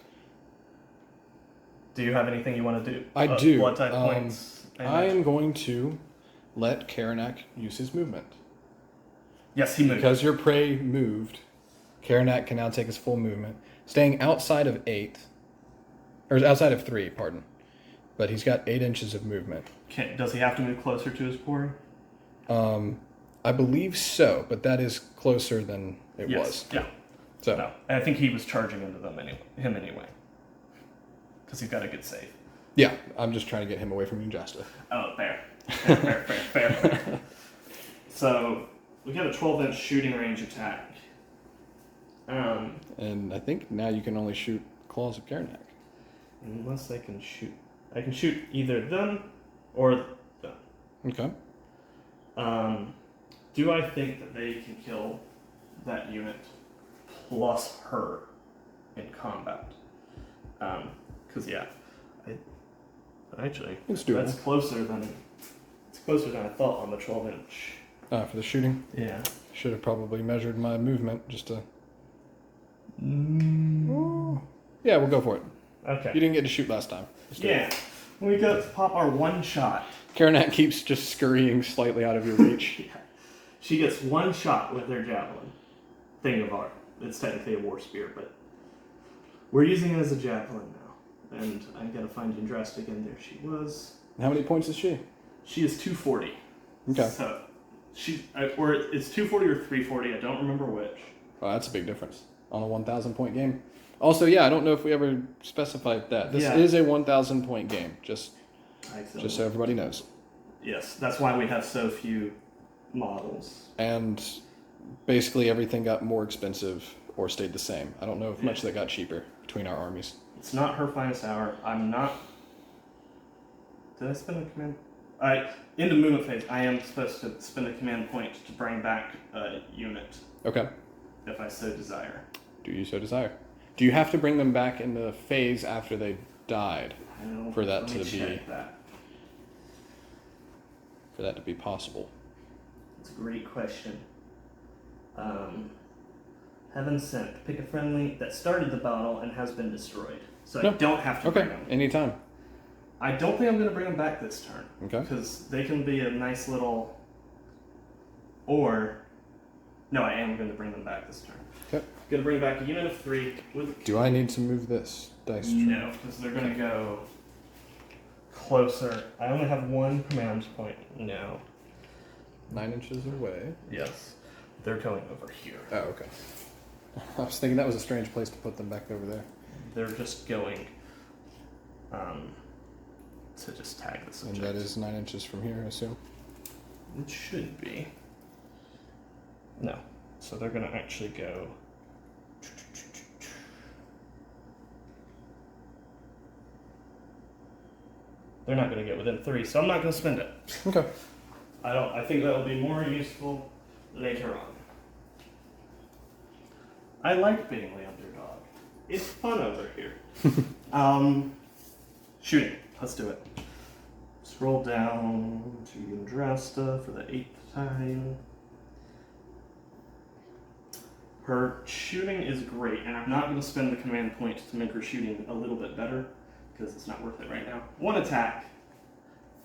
Do you have anything you want to do? I do. What type points? I am going to let Karanak use his movement. Yes, he moved. Because your prey moved, Karanak can now take his full movement, staying outside of 8, or outside of 3, pardon. But he's got 8 inches of movement. Okay, does he have to move closer to his quarry? I believe so, but that is closer than it was. Yeah. So No, and I think he was charging into them anyway. Because he's got a good save. yeah, I'm just trying to get him away from Yndrasta. Oh, fair. So, we got a 12-inch shooting range attack. And I think now you can only shoot Claws of Karanak. Unless I can shoot. I can shoot either them or them. Okay. Do I think that they can kill that unit plus her in combat? Because actually, It's doable. that's closer than I thought on the 12-inch. For the shooting, Yeah. should have probably measured my movement just to. Yeah, we'll go for it. Okay. You didn't get to shoot last time. Let's do it. Yeah. We got to pop our one shot. Karanak keeps just scurrying slightly out of your reach. Yeah. She gets one shot with her javelin. Thing of art. It's technically a war spear, but we're using it as a javelin now. And I gotta find Yndrasta again. There she was. How many points is she? She is 240. Okay. So or it's 240 or 340. I don't remember which. Oh, that's a big difference on a 1,000 point game. Also, yeah, I don't know if we ever specified that. This is a 1,000 point game, just so everybody knows. Yes, that's why we have so few models. And basically everything got more expensive or stayed the same. I don't know if much that got cheaper between our armies. It's not her finest hour. I'm not... Did I spend a command? Into movement phase, I am supposed to spend a command point to bring back a unit. Okay. If I so desire. Do you so desire? Do you have to bring them back in the phase after they died for that to be for that to be possible? It's a great question. Heaven sent. Pick a friendly that started the battle and has been destroyed. So I don't have to bring them. Anytime. I don't think I'm going to bring them back this turn. Okay. Because they can be a nice little... Or... No, I am going to bring them back this turn. Okay. Going to bring back a unit of 3 with... Do I need to move this dice tree? No, because they're going to go closer. I only have 1 command point now. 9 inches away. Yes. They're going over here. Oh, okay. I was thinking that was a strange place to put them back over there. They're just going to just tag this And objective. that is 9 inches from here, I assume. It should be. No. So they're going to actually go... They're not going to get within 3, so I'm not going to spend it. Okay. I think that'll be more useful later I like being the underdog. It's fun over here. Shooting. Let's do it. Scroll down to Yndrasta for the 8th time. Her shooting is great, and I'm not going to spend the command point to make her shooting a little bit better, because it's not worth it right now. 1 attack.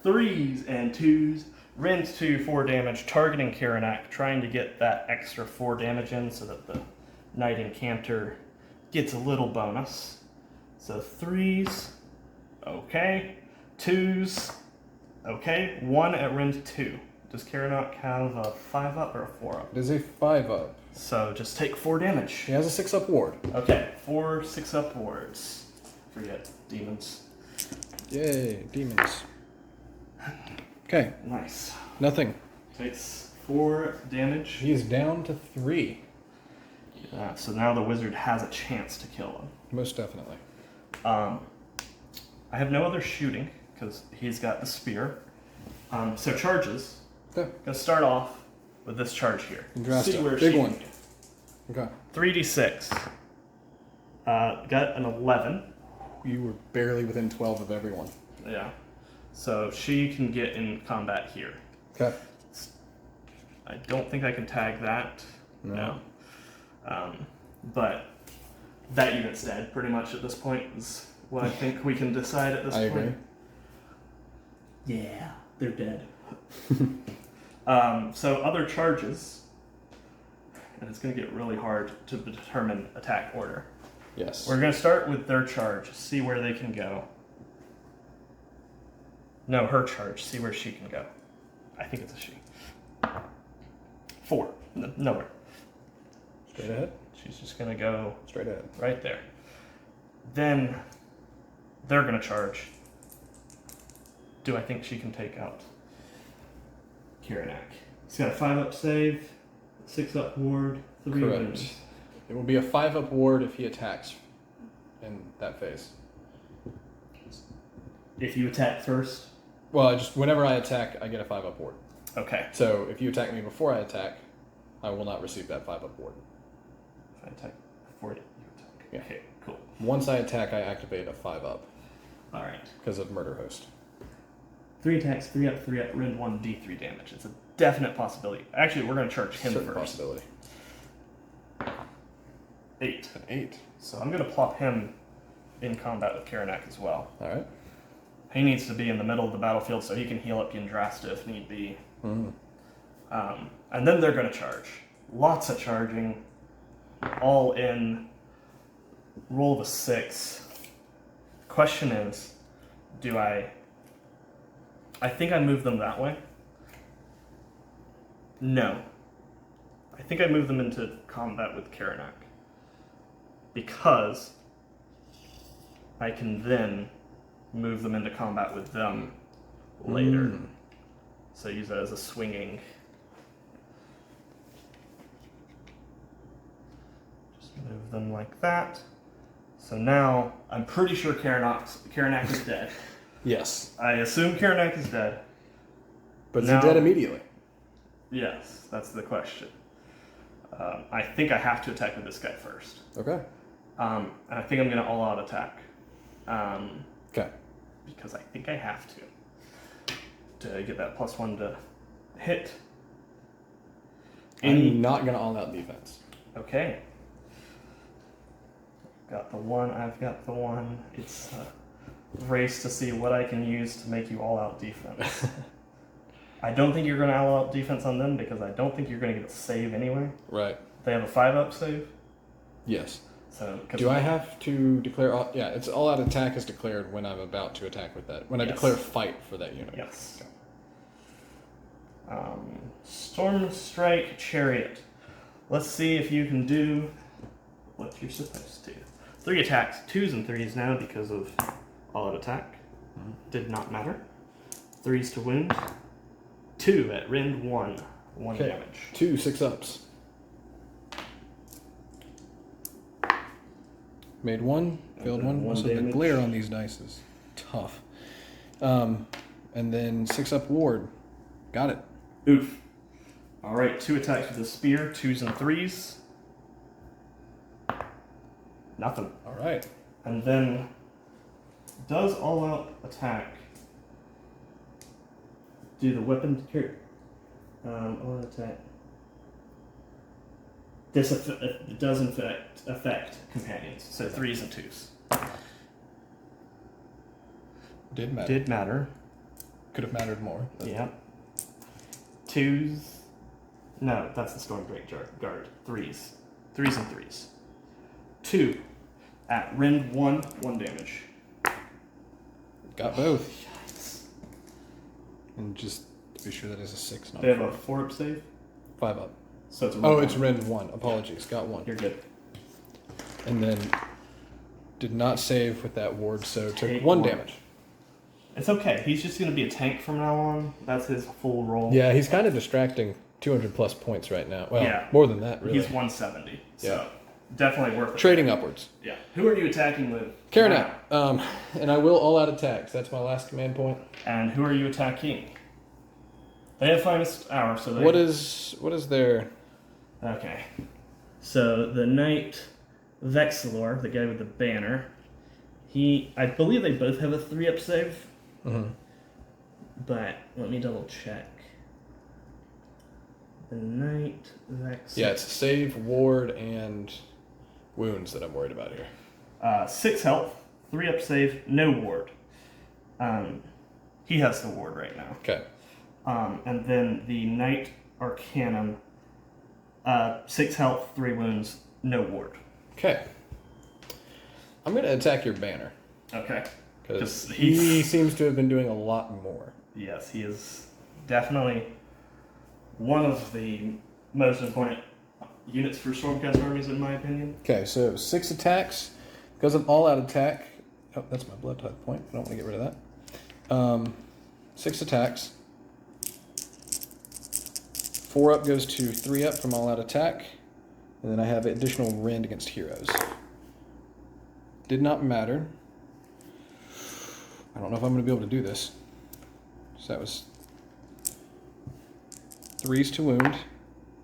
3s and 2s. Rend 2, 4 damage, targeting Karanak, trying to get that extra 4 damage in so that the Knight Incanter gets a little bonus. So 3s, okay. 2s, okay. 1 at Rend 2. Does Karanak have a 5-up or a 4-up? It is a 5-up. So just take 4 damage. He has a 6-up ward. Okay, 4 6-up wards. Forget demons. Yay, demons. Okay, Nice. nothing. Takes 4 damage. He is down to 3. So now the wizard has a chance to kill him. Most definitely. I have no other shooting because he's got the spear. So charges. Okay. Gonna start off with this charge here. Yndrasta. See where Big she one. can get. Okay. 3d6. Got an 11. You were barely within 12 of everyone. Yeah. So she can get in combat here. Okay. I don't think I can tag that. No. But that unit's dead pretty much at this point is what I think we can decide at this I point. agree. Yeah, they're dead. So other charges, and it's going to get really hard to determine attack order. Yes. We're going to start with their charge, see where they can go. No, her charge, see where she can go. I think it's a she. 4, nowhere. Straight ahead. She's just going to go Straight ahead. right there. Then they're going to charge. Do I think she can take out Karanak? He's got a 5-up save, 6-up ward, 3 Correct. wins. It will be a 5-up ward if he attacks in that phase. If you attack first. Well, whenever I attack, I get a 5-up ward. Okay. So if you attack me before I attack, I will not receive that 5-up ward. If I attack before you attack. Yeah. Okay, cool. Once I attack, I activate a 5-up Alright. because of Murder Host. 3 attacks, 3-up, 3-up, rend 1, d3 damage. It's a definite possibility. Actually, we're going to charge him Certain first. possibility. 8. An 8. So I'm going to plop him in combat with Karanak as well. All right. He needs to be in the middle of the battlefield so he can heal up Yndrasta if need be. Mm. And then they're going to charge. Lots of charging. All in. Roll of a 6. Question is, do I think I move them that way. No. I think I move them into combat with Karanak. Because I can then move them into combat with them later. Mm. So use that as a swinging. Just move them like that. So now I'm pretty sure Karanak is dead. Yes. I assume Karanak is dead. But is Now- he dead immediately? Yes, that's the question. I think I have to attack with this guy first. Okay. And I think I'm going to all-out attack. Okay. Because I think I have to get that +1 to hit. I'm not going to all-out defense. Okay. Got the 1, I've got the 1. It's a race to see what I can use to make you all-out defense. I don't think you're going to all-out defense on them because I don't think you're going to get a save anyway. Right. They have a 5-up save. Yes. So Do I have to declare... yeah, it's all-out attack is declared when I'm about to attack with that. When I Yes. declare fight for that unit. Yes. Storm Strike Chariot. Let's see if you can do what you're supposed to. 3 attacks, 2s and 3s now because of all-out attack. Did not matter. 3s to wound. 2 at rend 1. 1 Okay. damage. 2 6-ups. Made 1, failed 1. One So the damage. glare on these dice is tough. And then 6-up ward. Got it. Oof. Alright, 2 attacks with the spear, 2s and 3s. Nothing. All right. And then does all-out attack do the weapon carry? All-out attack. This does in fact affect companions. So 3s and 2s. Did matter. Did matter. Could have mattered more. But... Yeah. 2s. No, that's the Storm Drake Guard. 3s. 3s and 3s. 2 at rend 1 damage. Got both. Yikes. And just to be sure that is a 6, not They have 4. a 4-up save, 5 up. so it's a Oh, rend it's 1. rend 1. Apologies. Got 1. You're good. And then did not save with that ward, so took Take 1 1. damage. It's okay. He's just going to be a tank from now on. That's his full role. Yeah, he's kind of distracting 200 plus points right now. Well, Yeah. more than that, really. He's 170. So Yeah. definitely worth it. Trading upwards. Yeah. Who are you attacking with? Karanak. now? And I will all out attacks. That's my last command point. And who are you attacking? They have finest hour, so they... What is their... Okay. So the Knight Vexilor, the guy with the banner, I believe they both have a 3-up save. Mm-hmm. But let me double check. The Knight Vexilor. Yeah, it's save, ward, and wounds that I'm worried about here. 6 health, 3-up save, no ward. He has the ward right now. Okay. And then the Knight Arcanum, 6 health, 3 wounds, no ward. Okay. I'm going to attack your banner. Okay. Because Just- he seems to have been doing a lot more. Yes, he is definitely one of the most important units for Stormcast armies, in my opinion. Okay, so 6 attacks. Goes an all-out attack. Oh, that's my blood type point. I don't want to get rid of that. 6 attacks. 4 up goes to 3 up from all-out attack. And then I have additional rend against heroes. Did not matter. I don't know if I'm going to be able to do this. So that was 3s to wound.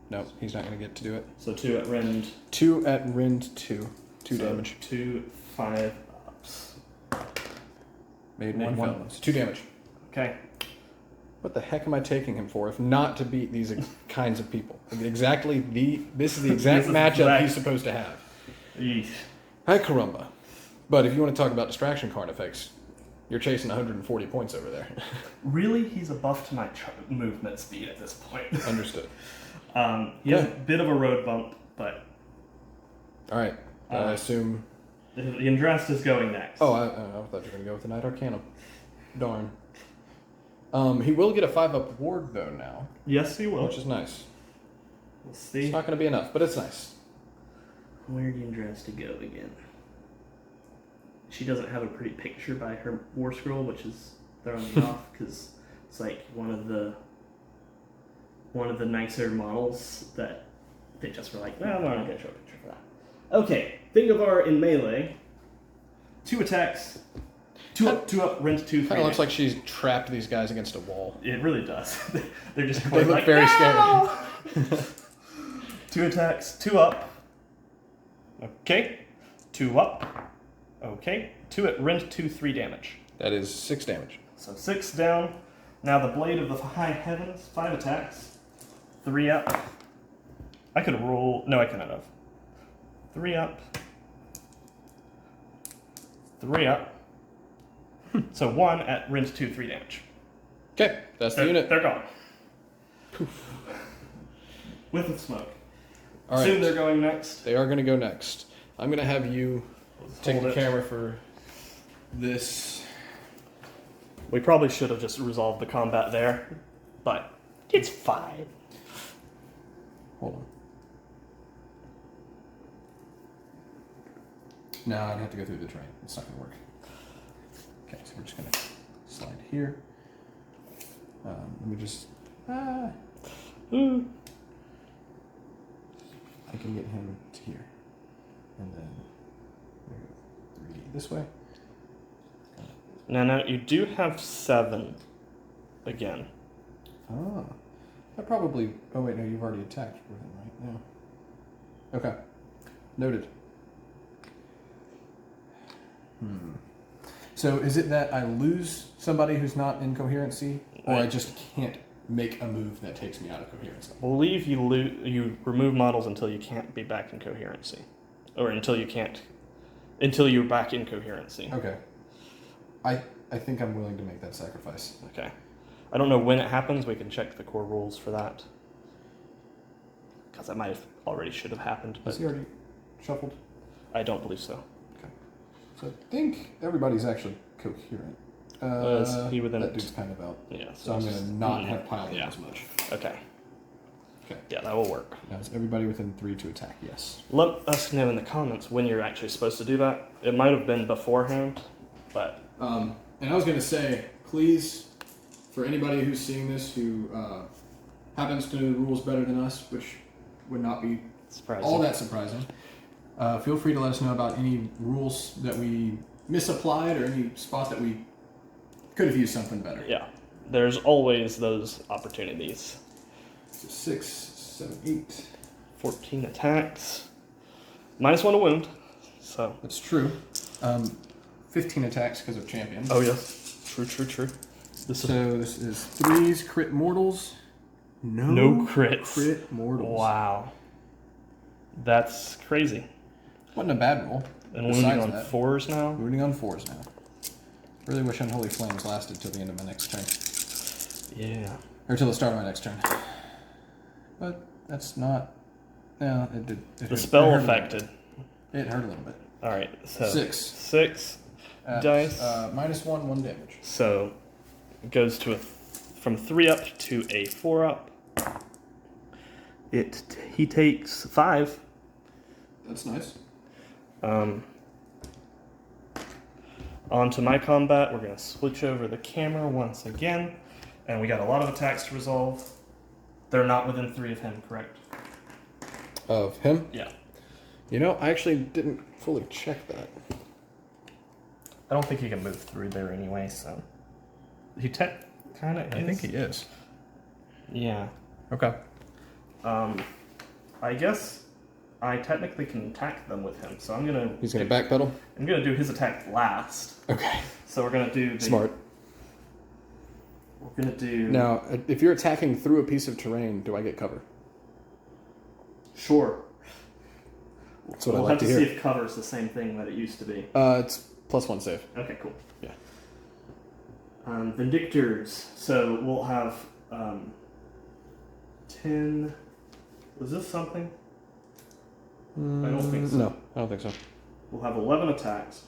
No, he's not going to get to do it. So 2 at rend. 2 at rend 2. 2 So damage. 2 5 ups. Made Made 1 one. fail. 2 damage. Okay. What the heck am I taking him for if not to beat these kinds of people? This is the exact This is matchup exact- he's supposed to have. Yeesh. Hi, caramba. But if you want to talk about distraction card effects, you're chasing 140 points over there. Really, he's a buff to my movement speed at this point. Understood. He has a Okay. bit of a road bump, but All right. I assume... the Yndrasta is going next. Oh, I thought you were going to go with the Knight Arcanum. Darn. He will get a 5-up ward, though, now. Yes, he will. Which is nice. We'll It's see. not going to be enough, but it's nice. Where did Yndrasta go again? She doesn't have a pretty picture by her war scroll, which is throwing me off because it's like one of the nicer models that they just were like, well, we're not gonna show a picture for that. Okay, Thingavar in melee. 2 attacks. 2 up, rend 2, 3. Kind of looks like she's trapped these guys against a wall. It really does. They're just They look like, very "No!" scary. 2 attacks, 2 up. Okay. 2 up. Okay. 2 at rend 2, 3 damage. That is 6 damage. So 6 down. Now the Blade of the High Heavens, 5 attacks. 3 up. I could roll. No, I couldn't have. 3 up. 3 up. So 1 at rend 2, 3 damage. Okay, that's the unit. They're gone. Poof. With the smoke. All right. Soon they're going next. They are going to go next. I'm going to have you take Hold the it. camera for this. We probably should have just resolved the combat there, but it's fine. Hold on. No, I'd have to go through the terrain. It's not going to work. Okay, so we're just going to slide here. Let me just... I can get him to here. And then 3 this way. No, you do have 7 again. Oh. That probably... Oh, wait, no, you've already attacked with him, right? No. Okay. Noted. So is it that I lose somebody who's not in coherency, or I just can't make a move that takes me out of coherency? I believe you remove models until you can't be back in coherency, or until you're back in coherency. Okay. I think I'm willing to make that sacrifice. Okay. I don't know when it happens. We can check the core rules for that. Because that might have already should have happened. But Is he already shuffled? I don't believe so. Okay. So I think everybody's actually coherent. Is he within that it? dude's kind of out. Yeah. So I'm going to not have piled in as much. Okay. Okay. Yeah, that will work. Now is everybody within 3 to attack? Yes. Let us know in the comments when you're actually supposed to do that. It might have been beforehand, but... And I was going to say, please, for anybody who's seeing this who happens to know the rules better than us, which would not be surprising. all that surprising, feel free to let us know about any rules that we misapplied or any spot that we could have used something better. Yeah, there's always those opportunities. So 6, 7, 8. 14 attacks. -1 to wound. So. That's true. 15 attacks because of champion. Oh yes. True. This is 3s, crit mortals. No crits. Crit mortals. Wow. That's crazy. Wasn't a bad roll. And wounding on 4s now? Wounding on 4s now. Really wish Unholy Flames lasted till the end of my next turn. Yeah. Or till the start of my next turn. But that's not... No, it did. The spell affected. It hurt a little bit. Alright, so... 6. 6 dice. -1, 1 damage. So, it goes to from 3 up to a 4 up. He takes 5. That's nice. On to my combat. We're going to switch over the camera once again. And we got a lot of attacks to resolve. They're not within 3 of him, correct? Of him? Yeah. You know, I actually didn't fully check that. I don't think he can move through there anyway, so... He kind of is. I think he is. Yeah. Okay. I guess I technically can attack them with him, so I'm going to... He's going to backpedal? I'm going to do his attack last. Okay. So we're going to do the... Smart. We're going to do... Now, if you're attacking through a piece of terrain, do I get cover? Sure. That's what we'll I like have to to hear. see if cover's the same thing that it used to be. It's +1 save. Okay, cool. Yeah. Vindictors. So we'll have 10... Was this something? I don't think so. No, I don't think so. We'll have 11 attacks.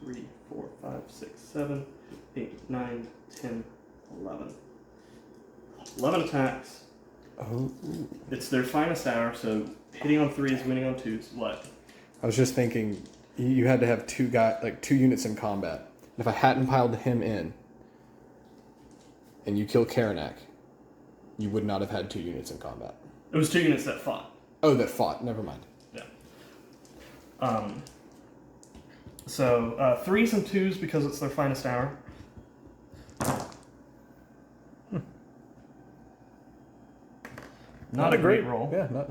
3, 4, 5, 6, 7, 8, 9, 10, 11. 11 attacks. Oh. It's their finest hour, so hitting on 3s, winning on 2s. What? I was just thinking you had to have two units in combat. And if I hadn't piled him in, and you kill Karanak, you would not have had 2 units in combat. It was 2 units that fought. Oh, that fought. Never mind. Yeah. So 3s and 2s because it's their finest hour. Not a great roll. Yeah, not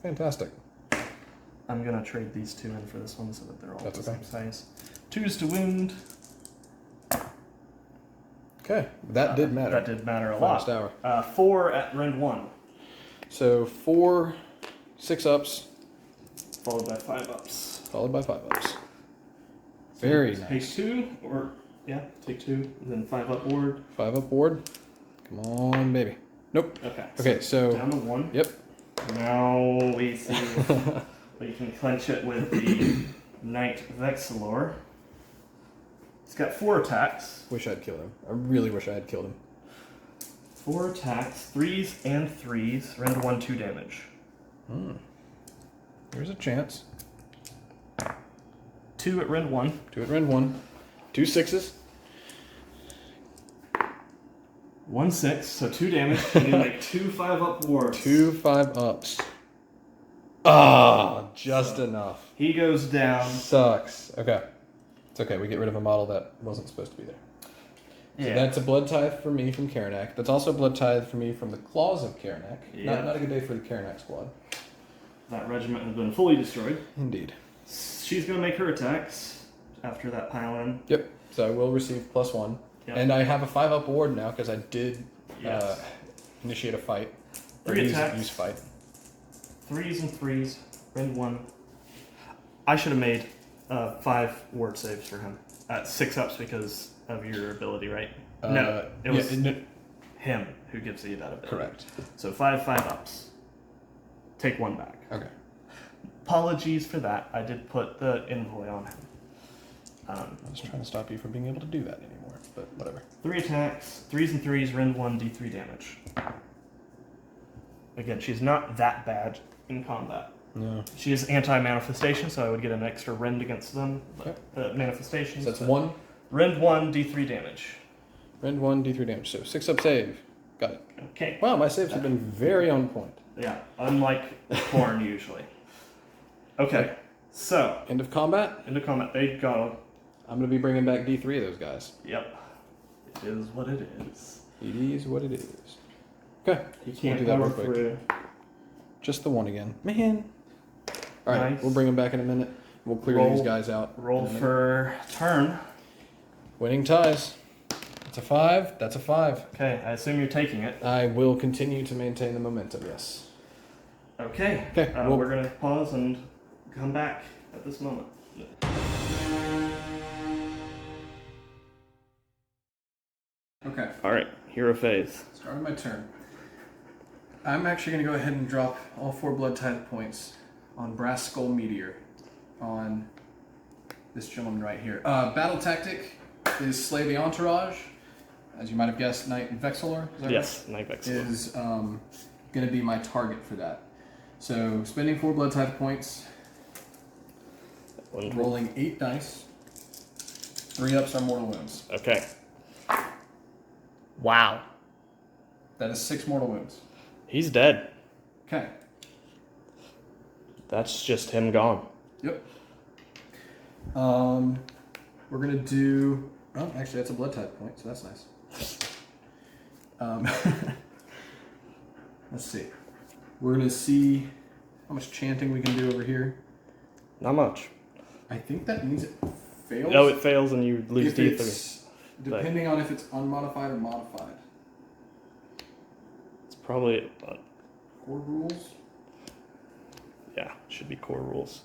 fantastic. I'm gonna trade these 2 in for this one so that they're all That's the okay. same size. 2s to wound. Okay, that did matter. That did matter a Finest lot. hour. 4 at rend 1. So 4 6-ups, Followed by 5 ups. followed by 5-ups. Very Take nice. 2, or take 2, and then 5 up ward. 5-up board. Come on, baby. Nope. Okay. Okay, so Down to 1. yep. Now we see if we can clench it with the Knight Vexilor. He's got 4 attacks. Wish I'd killed him. I really wish I had killed him. 4 attacks, 3s and 3s. Rend 1, 2 damage. There's a chance. 2 at rend 1. 2 at rend 1. 2 6s. 1 6, so 2 damage. And you make 2 5-up wards. 2 5-ups. Ah, just enough. He goes down. Sucks. Okay. It's okay. We get rid of a model that wasn't supposed to be there. So Yeah. that's a blood tithe for me from Karanak. That's also a blood tithe for me from the Claws of Karanak. Yeah. Not a good day for the Karanak squad. That regiment has been fully destroyed. Indeed. She's going to make her attacks. after that pile in. Yep. So I will receive +1. Yep. And I have a 5-up ward now because I did Yes. initiate a fight. Or 3 use attacks. fight. 3s and 3s. Rend 1. I should have made 5 ward saves for him. 6 ups because of your ability, right? No, it was him who gives you that ability. Correct. So 5 ups. Take 1 back. Okay. Apologies for that. I did put the envoy on him. I was trying to stop you from being able to do that anymore, but whatever. 3 attacks, 3s and 3s, rend 1, d3 damage. Again, she's not that bad in combat. No. She is anti-manifestation, so I would get an extra rend against them. Okay. Manifestations. So that's 1. Rend 1, d3 damage. Rend 1, d3 damage. So 6-up save. Got it. Okay. Wow, my saves have been very on point. Yeah, unlike Khorne usually. Okay, so End of combat. into combat. They go. I'm going to be bringing back d3 of those guys. Yep. It is what it is. It is what it is. Okay. You We'll can't do that power real quick. through. Just the one again. Man. All right, Nice. we'll bring them back in a minute. We'll clear Roll- these guys out. Roll in a minute. for turn. Winning ties. That's a 5. That's a 5. Okay, I assume you're taking it. I will continue to maintain the momentum, yes. Okay. Okay, well- We're gonna pause and come back at this moment. Okay. All right, hero phase. Starting my turn. I'm actually going to go ahead and drop all 4 blood type points on Brass Skull Meteor on this gentleman right here. Battle tactic is Slay the Entourage. As you might have guessed, Knight and Vexilor. Is that Yes, Knight right? Vexilor. Is going to be my target for that. So spending 4 blood type points, rolling 8 dice. 3 ups are mortal wounds. Okay. Wow. That is 6 mortal wounds. He's dead. Okay. That's just him gone. Yep. We're gonna do. Oh, actually, that's a blood type point, so that's nice. Let's see. We're gonna see how much chanting we can do over here. Not much. I think that means it fails. No, it fails and you lose if D3. it's, depending on if it's unmodified or modified. It's probably, Core rules. yeah, should be core rules.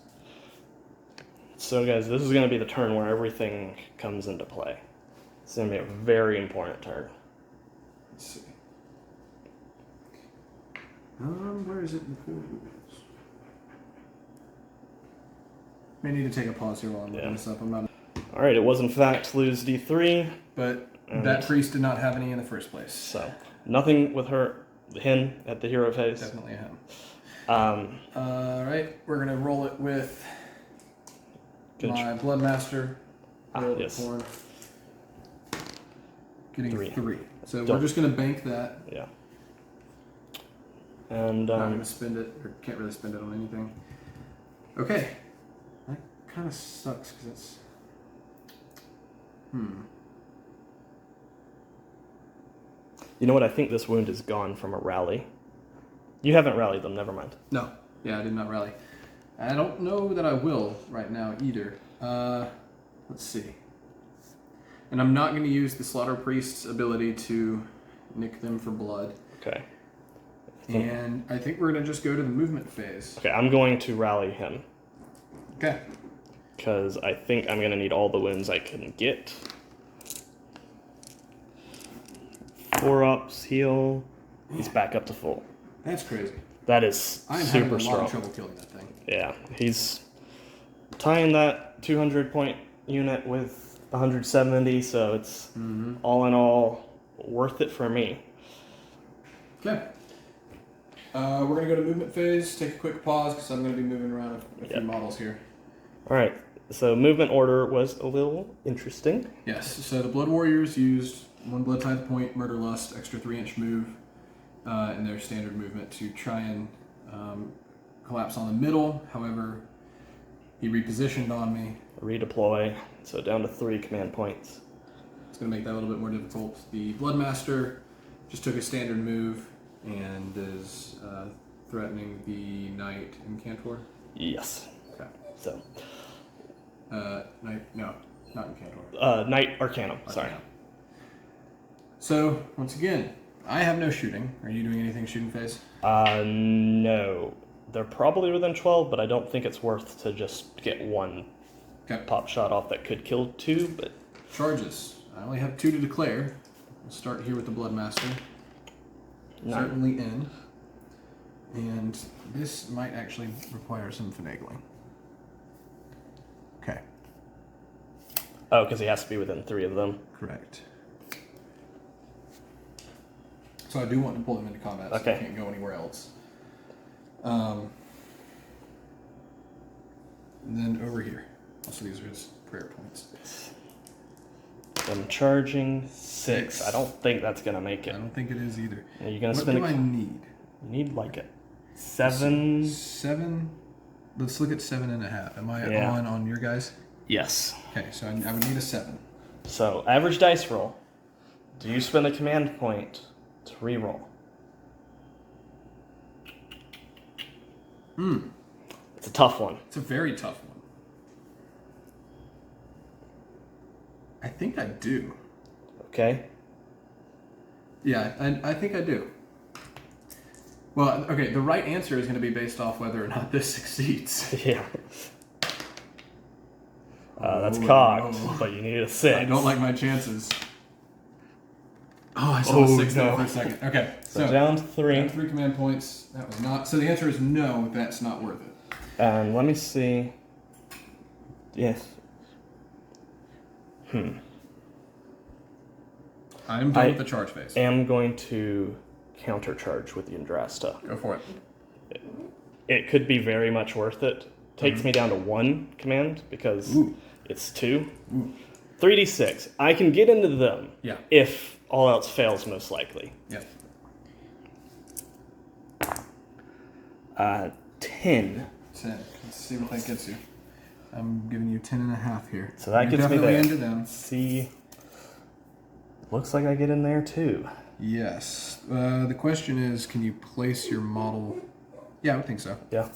So guys, this is going to be the turn where everything comes into play. It's going to be a very important turn. Let's see. Where is it in the core rules? May need to take a pause here while I'm looking Yeah. this up. I'm not. All right, it was in fact lose D3. But And- that priest did not have any in the first place. So nothing with him at the hero phase. Definitely a him. Um, Alright, we're gonna roll it with Good my Bloodmaster. Blades of yes. Khorne. Getting 3. 3. So Don't- we're just gonna bank that. Yeah. And Not gonna spend it, or can't really spend it on anything. Okay. That kind of sucks because it's. you know what? I think this wound is gone from a rally. You haven't rallied them. Never mind. No. Yeah, I did not rally. I don't know that I will right now either. Let's see. And I'm not going to use the Slaughter Priest's ability to nick them for blood. Okay. And I think we're going to just go to the movement phase. Okay, I'm going to rally him Okay. because I think I'm going to need all the wounds I can get. 4 ups, heal. He's back up to full. That's crazy. That is I'm having super a lot strong. of trouble killing that thing. Yeah, he's tying that 200 point unit with 170, so it's all in all worth it for me. Okay. We're going to go to movement phase. Take a quick pause because I'm going to be moving around a few Yep. models here. All right, so movement order was a little interesting. Yes, so the Blood Warriors used 1 blood type point, murder lust, extra 3-inch move in their standard movement to try and collapse on the middle. However, he repositioned on me. Redeploy, so down to 3 command points. It's going to make that a little bit more difficult. The Bloodmaster just took a standard move and is threatening the Knight and Cantor. Yes. Okay. So, Knight, no. Not Incantor. Knight Arcanum. Sorry. Arcanum. So, once again, I have no shooting. Are you doing anything shooting phase? No. They're probably within 12, but I don't think it's worth to just get one pop shot off that could kill 2, but... Charges. I only have 2 to declare. We'll start here with the Bloodmaster. Certainly in. And this might actually require some finagling. Okay. Oh, because he has to be within 3 of them. Correct. So I do want to pull him into combat, so he can't go anywhere else. And then over here. Also, these are his prayer points. I'm charging 6. I don't think that's going to make it. I don't think it is either. Are you going to what spend do I need? You need like a 7. 7? Let's look at 7.5. Am I on your guys? Yes. Okay, so I would need a 7. So, average dice roll. Do you spend a command point to reroll? It's a tough one. It's a very tough one. I think I do. Okay. Yeah, I think I do. Well, okay, the right answer is going to be based off whether or not this succeeds. Yeah. That's cocked, but you need a 6. I don't like my chances. Oh, I saw a 6 there for a second. Okay, so down 3. Down 3 command points. That was not. So the answer is no, that's not worth it. And let me see. Yes. I'm done with the charge phase. I am going to countercharge with the Yndrasta. Go for it. It could be very much worth it. Takes me down to 1 command because it's 2. 3d6. I can get into them if all else fails, most likely. Yeah. 10. 10. Let's see what that gets you. I'm giving you 10.5 here. So that gets me definitely there. into them. See. Looks like I get in there too. Yes. The question is, can you place your model? Yeah, I would think so. Yeah.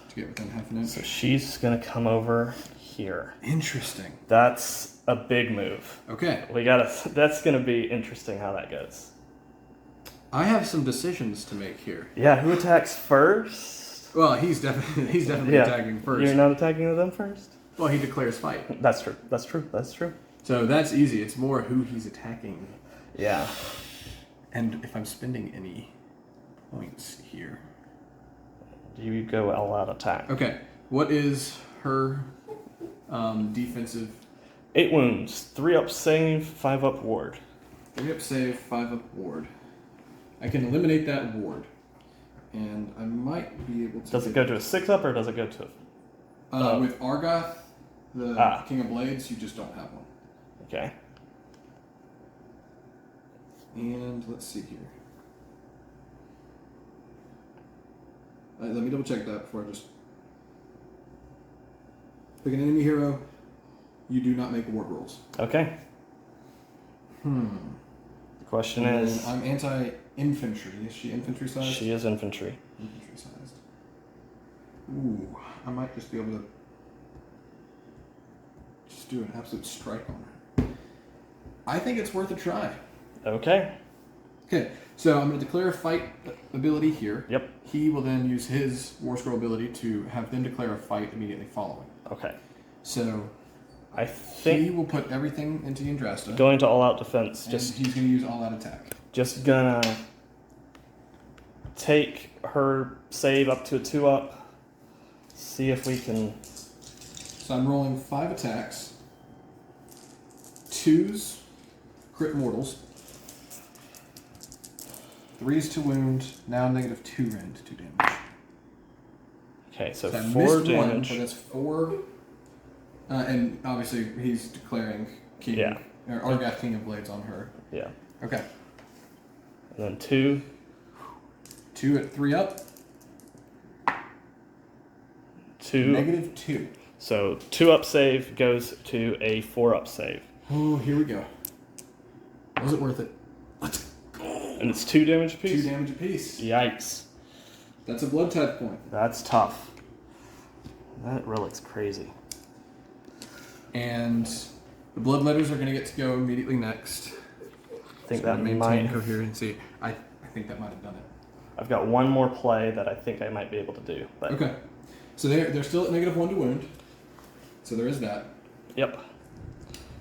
To get within half an inch. So she's gonna come over here. Interesting. That's a big move. Okay. That's gonna be interesting how that goes. I have some decisions to make here. Yeah, who attacks first? Well, he's definitely attacking first. You're not attacking them first? Well, he declares fight. That's true. So that's easy. It's more who he's attacking. Yeah. And if I'm spending any points here. You go all out attack. Okay. What is her defensive? 8 wounds, 3 up save, 5 up ward. 3 up save, 5 up ward. I can eliminate that ward. And I might be able to... Does it go to a 6 up or does it go to... with Argoth, the King of Blades, you just don't have one. Okay. And let's see here. Let me double check that before I just... Pick an enemy hero. You do not make ward rolls. Okay. The question is... I'm anti-infantry. Is she infantry sized? She is infantry. Infantry sized. Ooh, I might just be able to just do an absolute strike on her. I think it's worth a try. Okay. Okay, so I'm going to declare a fight ability here. Yep. He will then use his War Scroll ability to have them declare a fight immediately following. Okay. So I think he will put everything into Yndrasta. Going to all-out defense. And he's going to use all-out attack. Just gonna take her save up to a 2 up. See if we can... So I'm rolling 5 attacks. 2s, crit mortals. 3s to wound, now negative 2 rend, 2 damage. Okay, so I 4 missed damage. 1, so that's 4. And obviously he's declaring King, or Argoth King of Blades on her. Yeah. Okay. And then 2. 2 at 3 up. 2. Negative 2. So 2 up save goes to a 4 up save. Oh, here we go. Was it worth it? Let's go. And it's 2 damage apiece? 2 damage apiece. Yikes. That's a blood type point. That's tough. That relic's crazy. And The bloodletters are going to get to go immediately next. I think So that maintain might. coherency. I think that might have done it. I've got one more play that I think I might be able to do. But Okay. So they're still at -1 to wound. So there is that. Yep.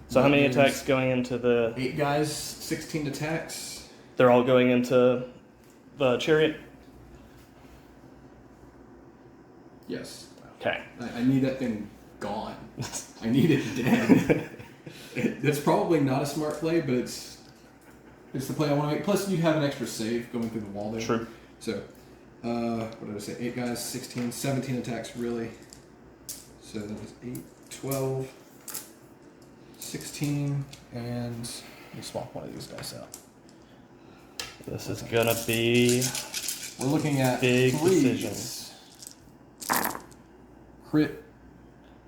So how many There's attacks going into the? 8 guys, 16 attacks. They're all going into the chariot. Yes. Okay. I need that thing gone. I need it dead. That's probably not a smart play, but it's the play I want to make. Plus, you'd have an extra save going through the wall there. True. So, what did I say? 8 guys, 16, 17 attacks, really. So that was 8, 12, 16, and let me swap one of these dice out. This is gonna be We're looking at big 3 decisions. crit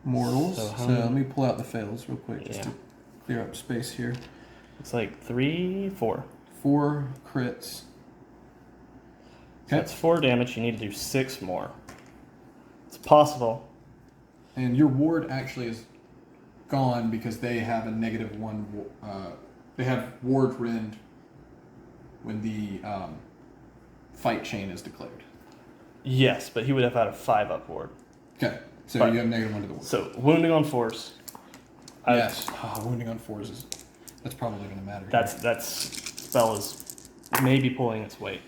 mortals. So So, how let many- me pull out the fails real quick just Yeah. to clear up space here. It's like 3, 4. 4 crits. So Okay. that's 4 damage. You need to do 6 more. It's possible. And your ward actually is gone because they have a -1. They have ward rend when the fight chain is declared. Yes, but he would have had a 5 up ward. Okay, so But- you have -1 to the ward. So wounding on force. Yes, wounding on 4s that's probably going to matter. That spell is maybe pulling its weight.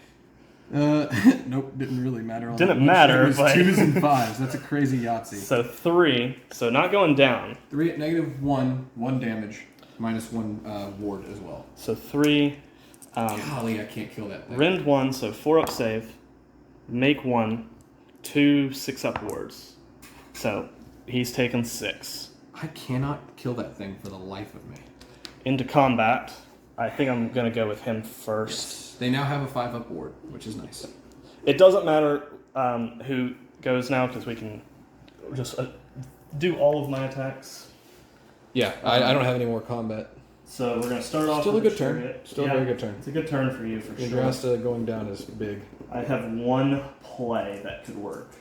Nope, didn't really matter. On Didn't that one. matter, It was but- 2s and 5s. That's a crazy Yahtzee. So 3. So not going down. 3 at -1, 1 damage, -1 ward as well. So 3. Golly, I can't kill that thing. Rend 1. So 4 up save. Make 1. 2 6 up wards. So he's taken 6. I cannot kill that thing for the life of me. Into combat. I think I'm gonna go with him first. They now have a 5-up ward, which is nice. It doesn't matter who goes now because we can just do all of my attacks. Yeah, I don't have any more combat. So we're gonna start off. Still a with good the turn. chariot. Still a very good turn. It's a good turn for you for sure. Yndrasta going down is big. I have one play that could work.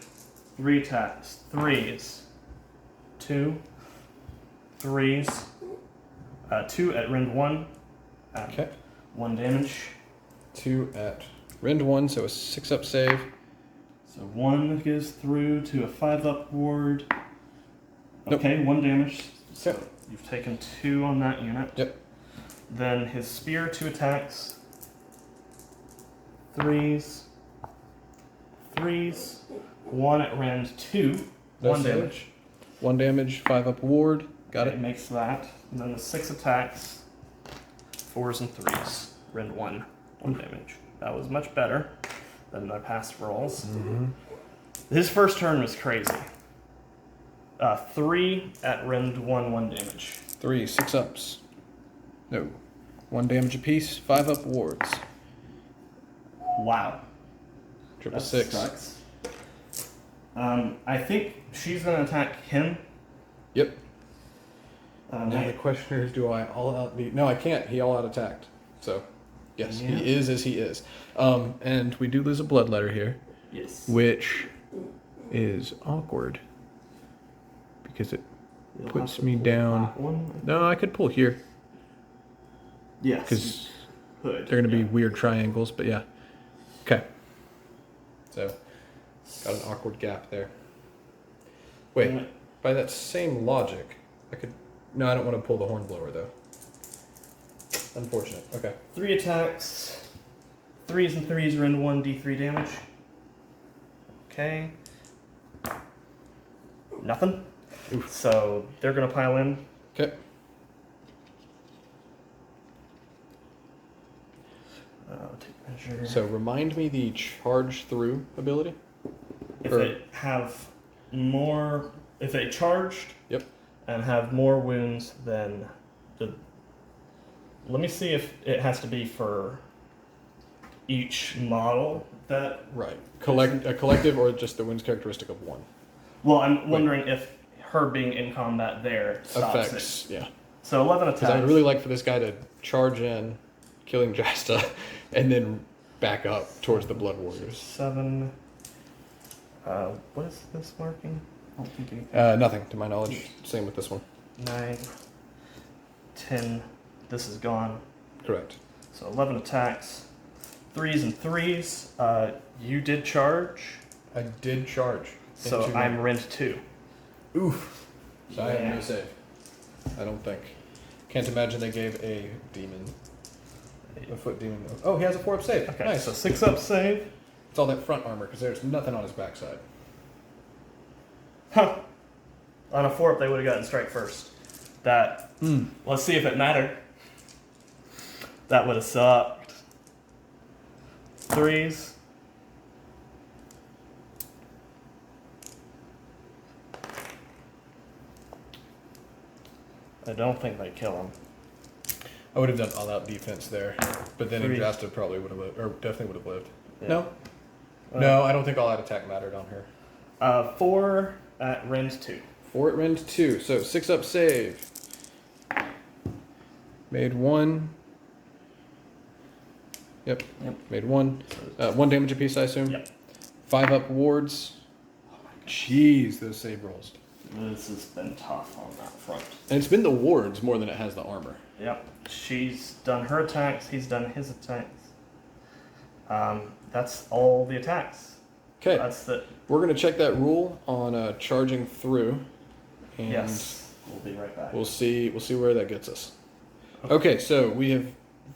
3 attacks. 3s. 2. 3s. 2 at rend 1. Okay. 1 damage. 2 at rend 1, so a 6-up save. So 1 goes through to a 5-up ward. Nope. Okay, 1 damage. So Yep. you've taken 2 on that unit. Yep. Then his spear, 2 attacks. 3s. 3s. 1 at rend 2. No 1 save. damage. 1 damage, 5-up ward. Got Okay, it. makes that. And then the 6 attacks. 4s and 3s. Rend 1. 1 damage. That was much better than my past rolls. Mm-hmm. His first turn was crazy. 3 at rend 1, 1 damage. 3, 6-ups. No. 1 damage apiece, 5-up wards. Wow. Triple That 6. sucks. I think she's going to attack him. Yep. Now the Hey, question is, do I all out the... No, I can't. He all out attacked. So, yes, Yeah. he is as he is. And we do lose a blood letter here, yes. which is awkward. Because it You'll puts have to me pull down. that one. No, I could pull here. Yes. Because Hood. they're going to be yeah. weird triangles, but yeah. Okay. So, got an awkward gap there. Wait, Yeah. by that same logic, I could... No, I don't want to pull the hornblower, though. Unfortunate. Okay. 3 attacks. 3s and 3s rend 1 d3 damage. Okay. Nothing. Oof. So they're going to pile in. Okay. Take measure. So remind me the charge through ability. If or- they have more, if they charged, Yep. and have more wounds than the. Let me see if it has to be for each model that. Right. A collective or just the wounds characteristic of 1. Well, I'm wondering if her being in combat there stops Effects. Yeah. it. So 11 attacks. Because I would really like for this guy to charge in, killing Yndrasta, and then back up towards the Blood Warriors. 7. What is this marking? I don't think anything. Nothing, to my knowledge. Same with this one. 9. 10. This is gone. Correct. So 11 attacks. 3s and 3s. You did charge. I did charge. So into I'm my- rend 2. Oof. So I have Yeah. no save. I don't think. Can't imagine they gave a demon. A foot demon. Oh, he has a 4-up save. Okay, Nice. so 6-up save. It's all that front armor because there's nothing on his backside. Huh. On a 4-up, they would have gotten strike first. That. Let's see if it mattered. That would have sucked. 3s. I don't think they kill him. I would have done all-out defense there, but then 3. Yndrasta probably would have lived, or definitely would have lived. Yeah. No, no, I don't think all-out attack mattered on her. 4 at rend 2. 4 at rend 2, so 6-up save. Made 1. Yep. Made 1. 1 damage apiece, I assume. Yep. 5-up wards. Jeez, those save rolls. This has been tough on that front. And it's been the wards more than it has the armor. Yep. She's done her attacks. He's done his attacks. That's all the attacks. Okay, That's the. we're gonna check that rule on charging through, and Yes. We'll be right back. we'll see where that gets us. Okay, so we have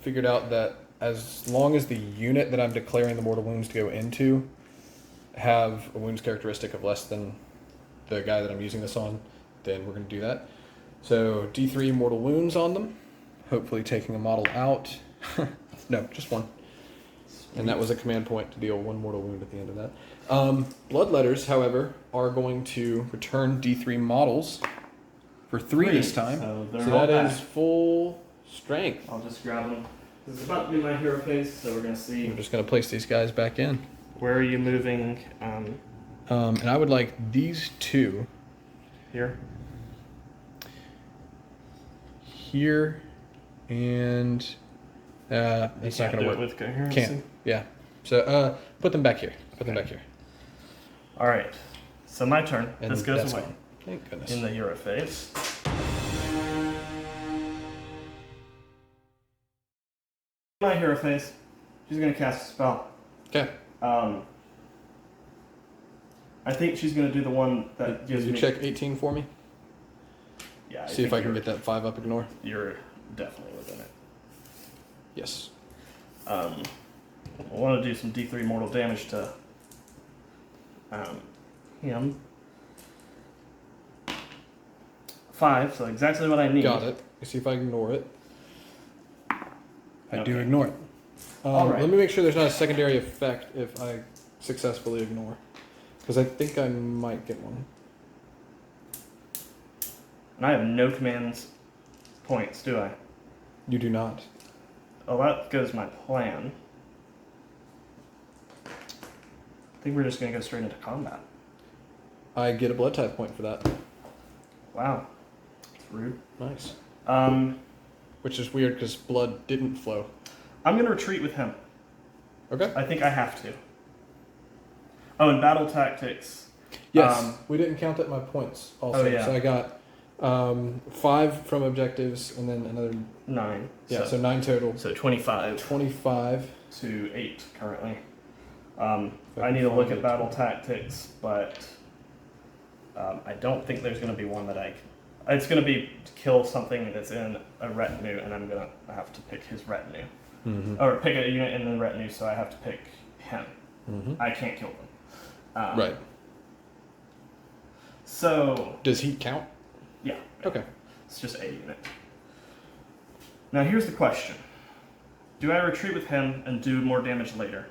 figured out that as long as the unit that I'm declaring the mortal wounds to go into have a wounds characteristic of less than the guy that I'm using this on, then we're going to do that. So D3 mortal wounds on them, hopefully taking a model out. No, just 1. And that was a command point to deal 1 mortal wound at the end of that. Bloodletters, however, are going to return D3 models for 3 this time. So, they're So all that back. is full strength. I'll just grab them. This is about to be my hero phase, so we're gonna see. We're just going to place these guys back in. Where are you moving? And I would like these 2 Here. here, and it's not going to work. With coherency. Can't. Yeah. So put them back here. Put them back here. All right. So my turn. And This goes that's away gone. Thank goodness. in the hero phase. My hero phase. She's gonna cast a spell. Okay. I think she's gonna do the one that gives you me. check 18 for me? Yeah. See if think I can get that 5-up ignore. You're definitely within it. Yes. I want to do some D3 mortal damage to him. 5, so exactly what I need. Got it. Let's see if I can ignore it. I do Okay. ignore it. All right. Let me make sure there's not a secondary effect if I successfully ignore. Because I think I might get one. And I have no commands points, do I? You do not. Oh, that goes my plan. I think we're just going to go straight into combat. I get a blood type point for that. Wow. It's rude. Nice. Which is weird because blood didn't flow. I'm going to retreat with him. Okay. I think I have to. Oh, and battle tactics. Yes. We didn't count at my points also. Oh, yeah. So I got 5 from objectives and then another. 9. Yeah, so 9 total. So 25 25. to 8 currently. I need to look at battle tactics, but I don't think there's going to be one that it's going to be to kill something that's in a retinue, and I'm going to have to pick his retinue. Mm-hmm. Or pick a unit in the retinue, so I have to pick him. Mm-hmm. I can't kill them. Right. So, Does he count? yeah. Okay. It's just a unit. Now here's the question. Do I retreat with him and do more damage later?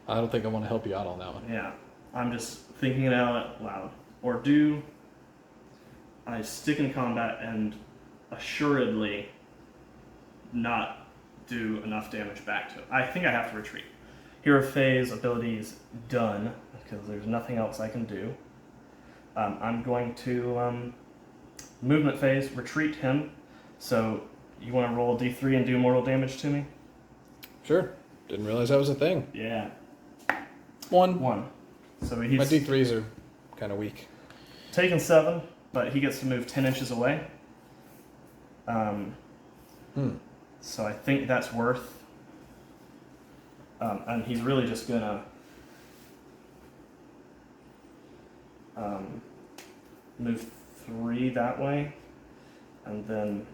I don't think I want to help you out on that one. Yeah. I'm just thinking it out loud. Or do I stick in combat and assuredly not do enough damage back to him? I think I have to retreat. Hero phase abilities done, because there's nothing else I can do. I'm going to movement phase, retreat him. So you want to roll a d3 and do mortal damage to me? Sure. Didn't realize that was a thing. Yeah. 1. 1. So My he's D3s are kind of weak. taken 7. but he gets to move 10 inches away. Hmm. So I think that's worth. And he's really just gonna move 3 that way, and then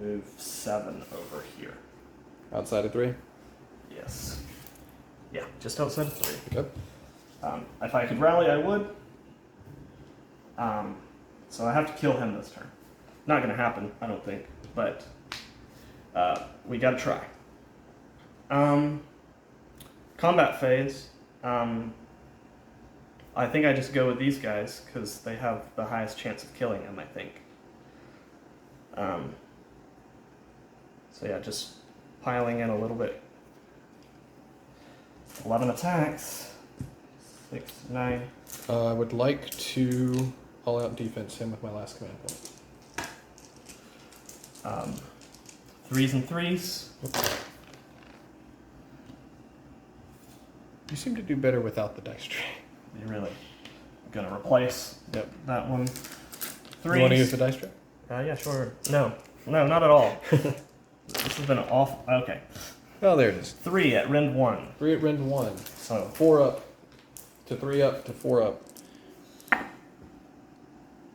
move 7 over here. Outside of 3? Yes. Yeah, just outside of 3. Yep. If I could rally, I would. So I have to kill him this turn. Not gonna happen, I don't think, but we gotta try. Combat phase. I think I just go with these guys because they have the highest chance of killing him, I think. So yeah, just piling in a little bit. 11 attacks. 6, 9. I would like to all-out defense him with my last command point. 3s and 3s. You seem to do better without the dice tray. You really gonna replace that one. 3s. You want to use the dice tray? Yeah, sure. No, not at all. This has been off. Okay. Oh, there it is. 3 at Rend 1. 3 at Rend 1. So 4 up to 3 up to 4 up.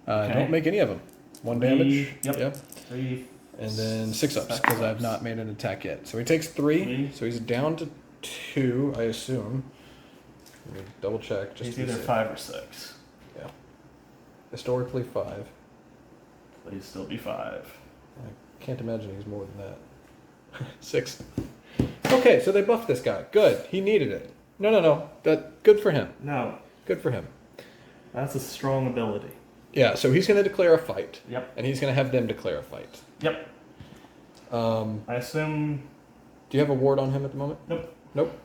Okay. Don't make any of them. 1 damage. Yep. 3. And then 6 ups because I've not made an attack yet. So he takes 3. So he's down to 2, I assume. Let me double check. Just He's to be either safe. 5 or 6. Yeah. Historically 5. Please still be 5. I can't imagine he's more than that. 6. Okay, so they buffed this guy. Good. He needed it. No. Good for him. No, Good for him. that's a strong ability. Yeah, so he's going to declare a fight. Yep. And he's going to have them declare a fight. Yep. I assume. Do you have a ward on him at the moment? Nope.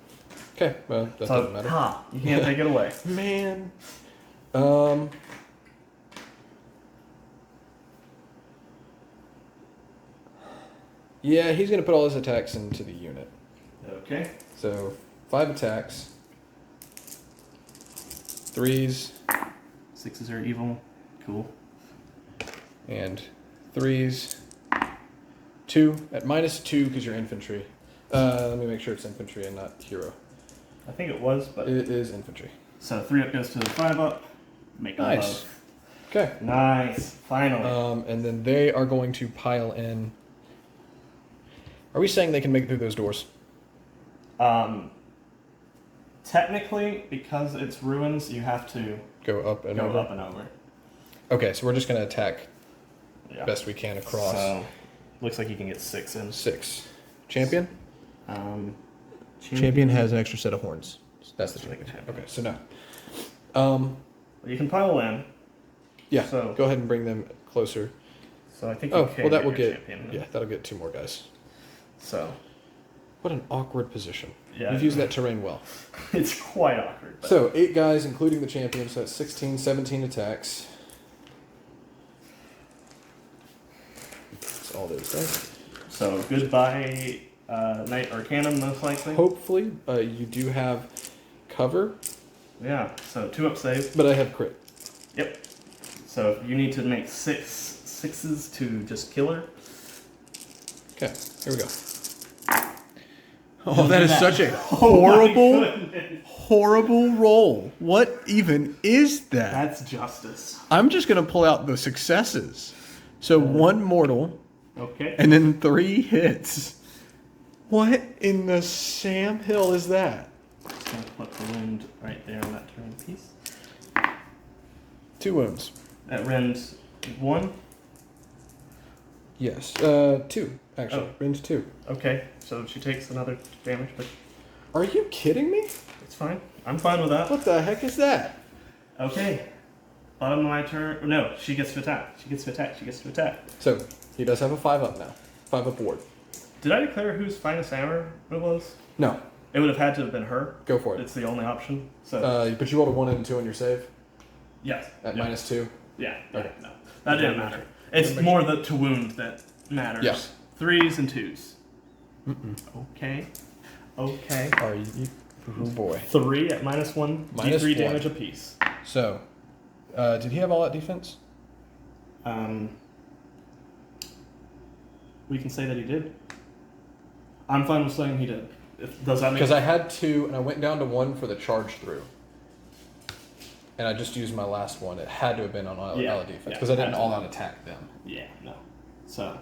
Okay, well, that doesn't matter. You can't take it away. Man. Yeah, he's going to put all his attacks into the unit. Okay. So, 5 attacks. 3s. 6s are evil. Cool. And 3s. 2 at -2 because you're infantry. Let me make sure it's infantry and not hero. I think it was, but It is infantry. so 3 up goes to the 5 up. Make them Nice. both. Okay. Nice. Finally. And then they are going to pile in. Are we saying they can make it through those doors? Technically, because it's ruins, you have to Go up and go over? up and over. Okay, so we're just going to attack Yeah. best we can across. So, looks like you can get 6 in. 6. Champion? Champion. has an extra set of horns. That's the Champion. champion. Okay, so no. You can pile in. Yeah, So- go ahead and bring them closer. So I think you Oh, can well, that will your get. champion. Yeah, that'll get 2 more guys. So, What an awkward position. yeah. You've used that terrain well. It's quite awkward. But So, 8 guys, including the champion, so that's 16, 17 attacks. That's all those guys. So goodbye, Knight Arcanum, most likely. Hopefully, you do have cover, Yeah. So 2 up save. but I have crit. Yep. So you need to make 6s to just kill her. Okay, here we go. Oh, that is such a Oh my horrible, goodness. horrible roll. What even is that? That's justice. I'm just going to pull out the successes. So 1 mortal Okay. and then 3 hits. What in the Sam Hill is that? Just gonna put the wound right there on that terrain piece. 2 wounds. At Rend 1. Yes. 2, actually. Oh. Range 2. Okay. So she takes another damage, but Are you kidding me? it's fine. I'm fine with that. What the heck is that? Okay. Bottom of my turn. No, she gets to attack. She gets to attack. She gets to attack. So, he does have a 5 up now. 5 up ward. Did I declare whose finest hammer it was? No, It would have had to have been her. go for it. It's the only option. So But you rolled a 1 and a 2 on your save yes. at yeah. -2. Yeah. Okay. No, that didn't matter. It's more the to wound that matters. Yeah. 3s and 2s. Okay. Okay. Are you? Oh boy. 3 at -1. Minus D3 1. damage apiece. So, Did he have all that defense? We can say that he did. I'm fine with saying he did. Does that make Because I had 2, and I went down to 1 for the charge through. And I just used my last one. It had to have been on all out defense because I didn't all out attack them. Yeah, no. So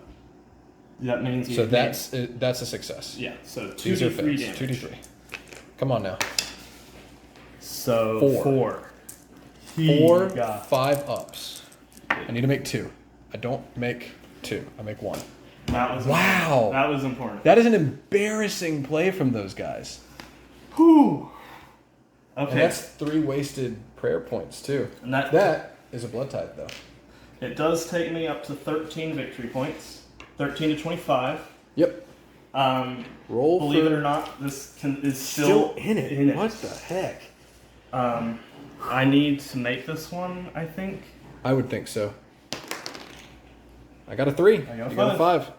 that means you. So that's a success. Yeah. So These are 2d3 fails. damage. 2d3. Come on now. So 4. 4, 5 ups. I need to make 2. I don't make 2. I make 1. That was Wow. That was important. That is an embarrassing play from those guys. Whew. Okay. And that's 3 wasted prayer points too. And that is a blood tithe though. It does take me up to 13 victory points. 13 to 25. Yep. Roll. Believe it or not, this is still in it. What the heck? I need to make this one, I think. I would think so. I got a 3. I got a You got a 5.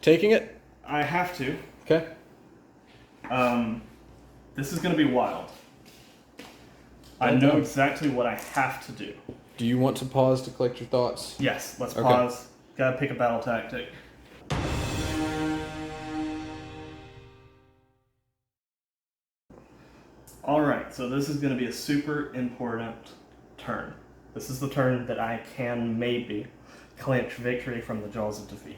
Taking it? I have to. Okay. This is going to be wild. I know exactly what I have to do. Do you want to pause to collect your thoughts? Yes, let's Okay. pause. Gotta pick a battle tactic. Alright, so this is going to be a super important turn. This is the turn that I can maybe clinch victory from the jaws of defeat.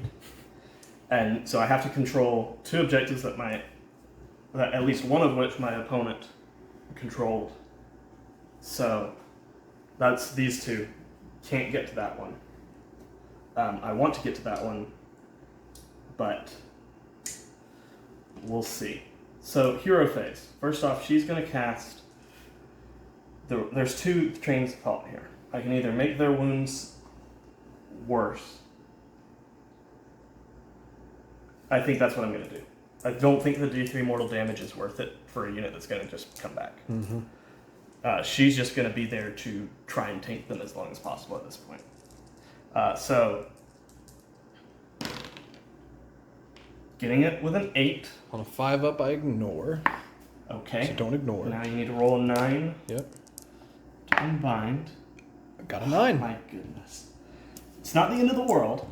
And so I have to control 2 objectives that at least one of which my opponent controlled. So that's these 2. Can't get to that one. I want to get to that one, but we'll see. So hero phase. First off, she's going to cast. There's 2 trains of thought here. I can either make their wounds worse. I think that's what I'm going to do. I don't think the D3 mortal damage is worth it for a unit that's going to just come back. Mm-hmm. She's just going to be there to try and tank them as long as possible at this point. So, getting it with an 8. On a 5 up, I ignore. Okay. So don't ignore. Now you need to roll a 9 Yep. to unbind. I got a 9. My goodness. It's not the end of the world,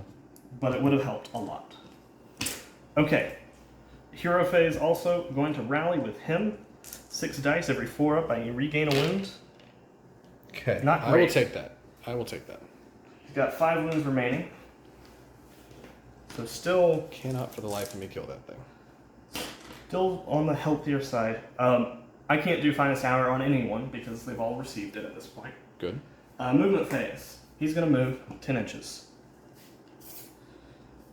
but it would have helped a lot. Okay. Hero phase also going to rally with him. 6 dice every 4 up. I regain a wound. Okay. Not I will great. take that. He's got 5 wounds remaining. So still Cannot for the life of me kill that thing. Still on the healthier side. I can't do Finest Hour on anyone because they've all received it at this point. Good. Movement phase. He's going to move 10 inches.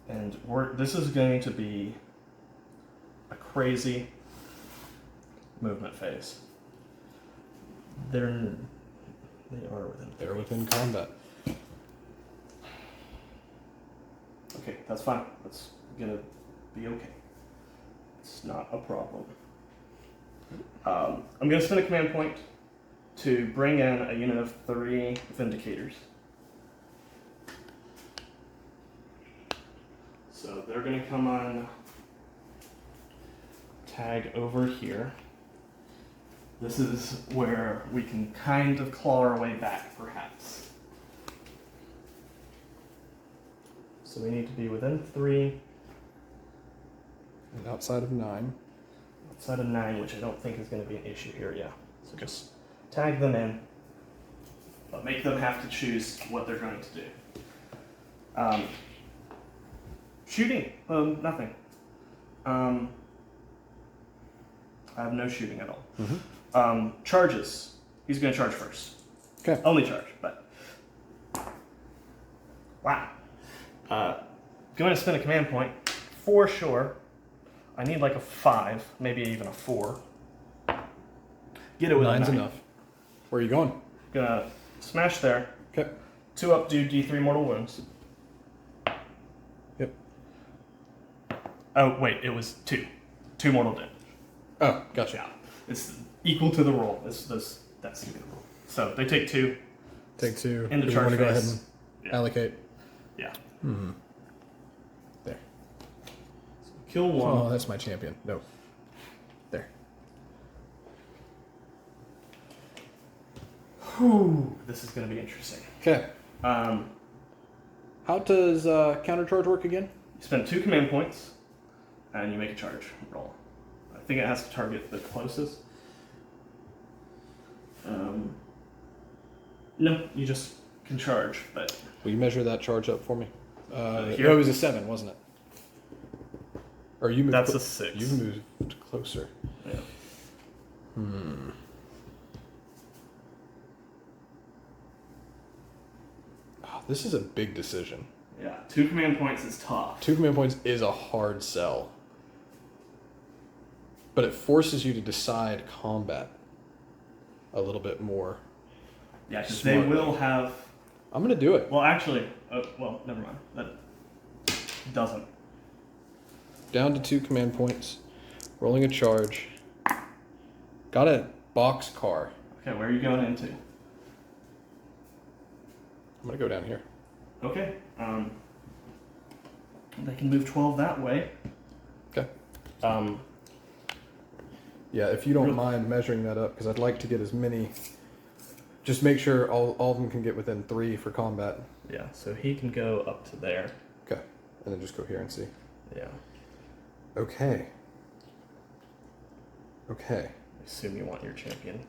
And this is going to be a crazy movement phase. They are within. They're within combat. Okay, that's fine. That's gonna be okay. It's not a problem. I'm gonna spend a command point to bring in a unit of 3 Vindicators. So they're gonna come on tag over here. This is where we can kind of claw our way back, perhaps. So we need to be within 3, And outside of 9. outside of 9, which I don't think is going to be an issue here, yeah. So just tag them in, but make them have to choose what they're going to do. Shooting, nothing. I have no shooting at all. Mm-hmm. Charges, he's going to charge first. Okay. Only charge, but wow. Going to spend a command point for sure. I need like a 5, maybe even a 4. Get it with 9's a 9. enough. Where are you going? Gonna smash there. Okay. 2 up, do D3 mortal wounds. Yep. Oh wait, it was 2. 2 mortal damage. Oh, gotcha. Yeah, it's equal to the roll. That's the roll. So they take 2. Take 2. In the Do you charge want to go ahead phase. and Yeah. allocate? Yeah. Mm-hmm. There. Kill 1. Oh, that's my champion. No. There. Whew, this is going to be interesting. Okay. Um, How does countercharge work again? you spend 2 command points, and you make a charge roll. I think it has to target the closest. No, you just can charge, but Will you measure that charge up for me? Here? It was a 7, wasn't it? Or you moved. that's a 6. You moved closer. Yeah. Oh, this is a big decision. Yeah, 2 command points is tough. 2 command points is a hard sell. But it forces you to decide combat a little bit more. Yeah, because they smartly. will have. I'm going to do it. Well, actually, never mind. That doesn't. Down to 2 command points. Rolling a charge. Got a box car. Okay, where are you going into? I'm going to go down here. Okay. They can move 12 that way. Okay. Um, Yeah, if you don't Real- mind measuring that up, because I'd like to get as many. Just make sure all of them can get within 3 for combat. yeah, so he can go up to there. Okay. And then just go here and see. Yeah. Okay. Okay. I assume you want your champion.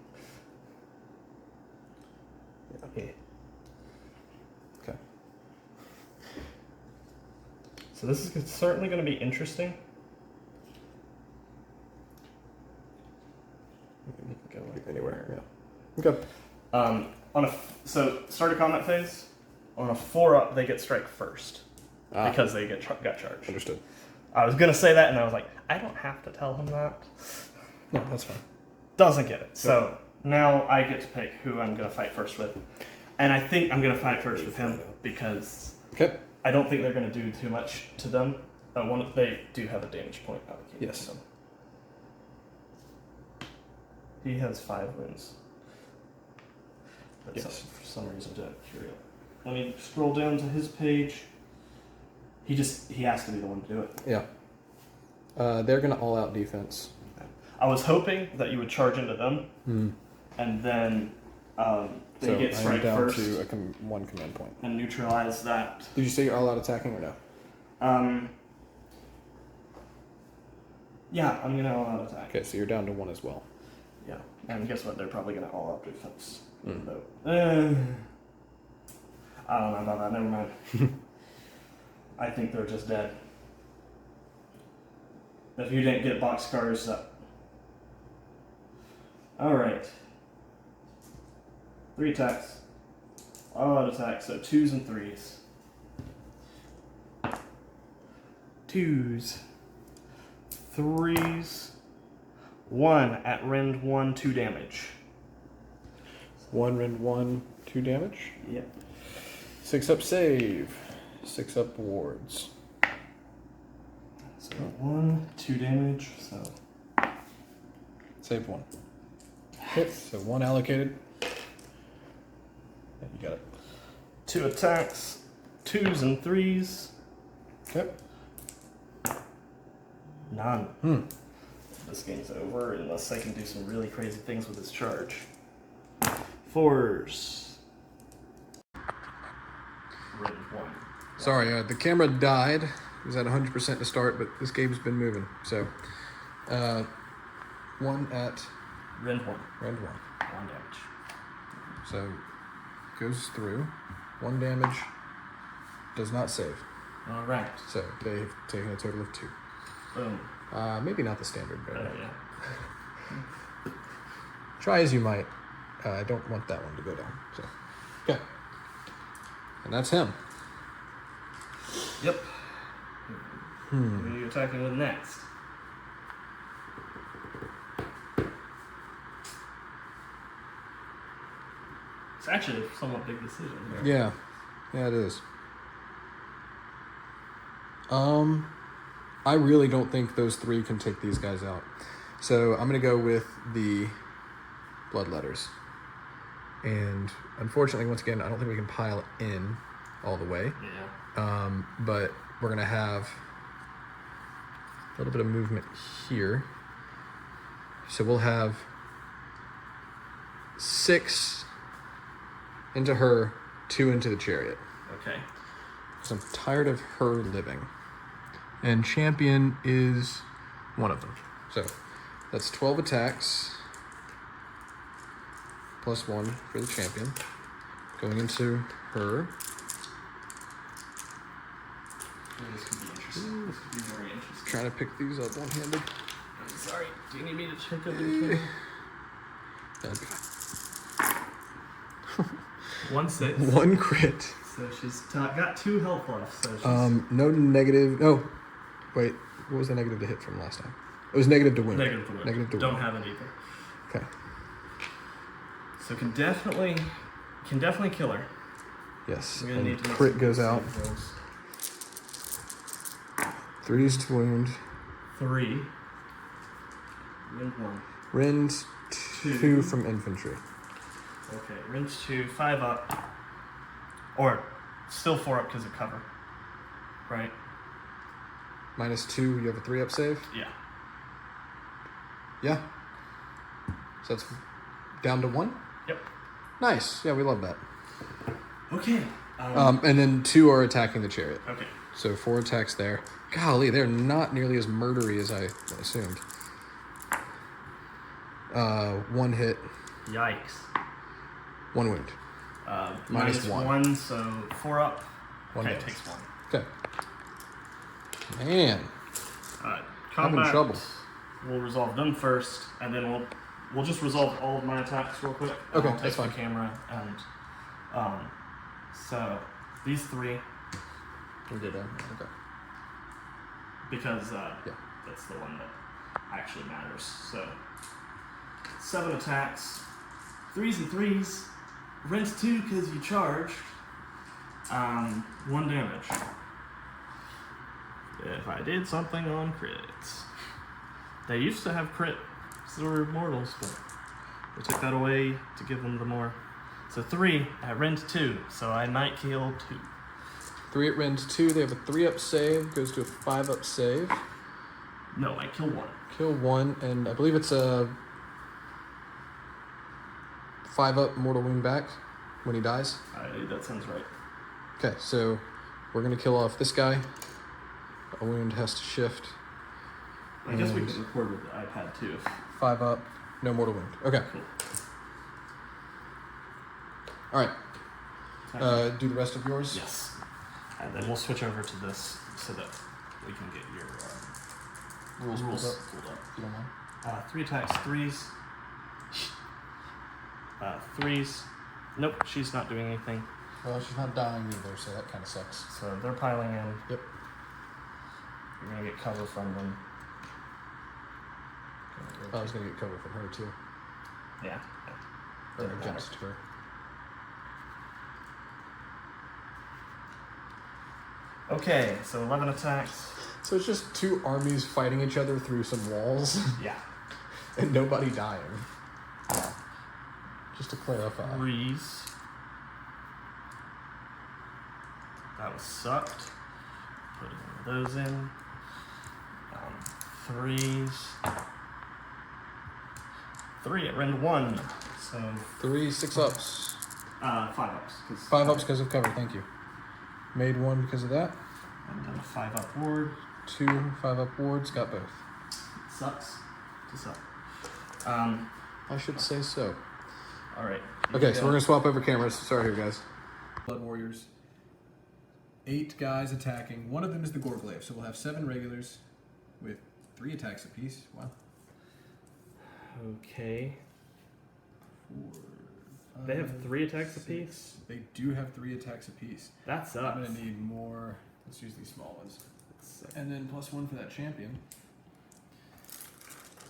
Yeah. Okay. So this is certainly going to be interesting. You can go like Anywhere. there. Yeah. Okay. So start a combat phase. On a 4-up, they get strike first Ah, because they got charged. understood. I was gonna say that, and I was like, I don't have to tell him that. No, that's fine. Doesn't get it. So now I get to pick who I'm gonna fight first with, and I think I'm gonna fight first with him because Okay. I don't think they're gonna do too much to them. They do have a damage point allocated. Yes. To them. He has 5 wounds. But Yes. for some reason, curious. Let me scroll down to his page. He has to be the one to do it. Yeah. They're gonna all out defense. I was hoping that you would charge into them, Hmm. and then they So get I am strike down first to 1 command point. and neutralize that. Did you say you're all out attacking or no? Yeah, I'm gonna all out attack. Okay, so you're down to 1 as well. Yeah, and guess what? They're probably gonna all out defense. Mm. No. I don't know about that. Never mind. I think they're just dead. If you didn't get boxcars up. Alright. 3 attacks. All out attacks, so 2s and 3s. 2s. 3s. 1 at rend 1, 2 damage. 1 rend 1, 2 damage. Yep. 6 up save. 6 up wards. So 1, 2 damage, so Save 1. Hit. So 1 allocated. Yeah, you got it. 2 attacks, 2s and 3s. Okay. None. Hmm. This game's over unless I can do some really crazy things with this charge. 4s. Rend 1. Sorry, the camera died. It was at 100% to start, but this game's been moving. So, 1 at Rend 1. rend 1. 1 damage. So, goes through. 1 damage. Does not save. Alright. So, they've taken a total of 2. Boom. Maybe not the standard, but Yeah. try as you might. I don't want that one to go down. So, okay. And that's him. Yep. Who are you attacking with next? It's actually a somewhat big decision here. Yeah. Yeah, it is. I really don't think those 3 can take these guys out. So I'm going to go with the bloodletters. And unfortunately, once again, I don't think we can pile in all the way. Yeah. But we're going to have a little bit of movement here. So we'll have 6 into her, 2 into the chariot. Okay. Because I'm tired of her living. And champion is one of them. So that's 12 attacks. Plus 1 for the champion. Going into her. This could be interesting. This could be very interesting. Trying to pick these up one-handed. I'm sorry. Do you need me to check over the That'd be 1/6. 1 crit. So she's got 2 health left. So she's No negative. Oh, wait. What was the negative to hit from last time? It was negative to wound. negative to wound. Negative to Don't wound. have it either. Okay. So can definitely kill her. Yes. We're gonna And need to make crit some goes save out. rolls. 3s to wound. 3. Wind 1. Rend 2 from infantry. Okay, rinse 2, 5 up. Or still 4 up because of cover. Right? -2. You have a 3-up save. Yeah. Yeah. So that's down to 1. Yep. Nice. Yeah, we love that. Okay. And then 2 are attacking the chariot. Okay. So 4 attacks there. Golly, they're not nearly as murdery as I assumed. 1 hit, Yikes. 1 wound. Minus -1. 1, so 4 up. 1 Okay, damage. takes 1. Okay. Man, having Combat. trouble. We'll resolve them first, and then we'll just resolve all of my attacks real quick. Okay, I'll take that's fine. the camera and so these 3 We did okay. because Yeah. that's the one that actually matters. So 7 attacks, 3s and 3s, rinse 2 because you charged. 1 damage. If I did something on crits. They used to have crit Silver Immortals, but they took that away to give them the more. So 3, I rend 2, so I might kill 2. 3 at rend 2. They have a 3-up save. Goes to a 5-up save. No, I kill 1. Kill 1, and I believe it's a 5-up mortal wound back when he dies. That sounds right. Okay, so we're gonna kill off this guy. A wound has to shift. I guess we And could record with the iPad too. 5 up, no mortal wound. Okay. Cool. All right. Do the rest of yours. Yes. And then we'll switch over to this so that we can get your rules pulled up. If you don't mind. 3 attacks, 3s. 3s. Nope, she's not doing anything. Well, she's not dying either, so that kind of sucks. So they're piling in. Yep. You're gonna get cover from them. I was gonna get cover from her too, Yeah. or Doesn't matter. against her. Okay, so 11 attacks. So it's just 2 armies fighting each other through some walls, Yeah. and nobody dying. Just to clarify. 3s. That was sucked. Putting one of those in. 3s. 3 at rend 1. So 3 6-ups. 5 ups. 5 ups because of cover. Thank you. Made 1 because of that. And then a 5 up ward. 2 5-up wards. Got both. Sucks to suck. I should say so. Alright. Okay, so we're gonna swap over cameras. Sorry here, guys. Blood Warriors. 8 guys attacking. One of them is the Gorglaive, so we'll have 7 regulars with 3 attacks apiece. Wow. Okay. 4, They have 3 attacks apiece? They do have 3 attacks apiece. That I'm sucks. gonna need more. Let's use these small ones. And then +1 for that champion.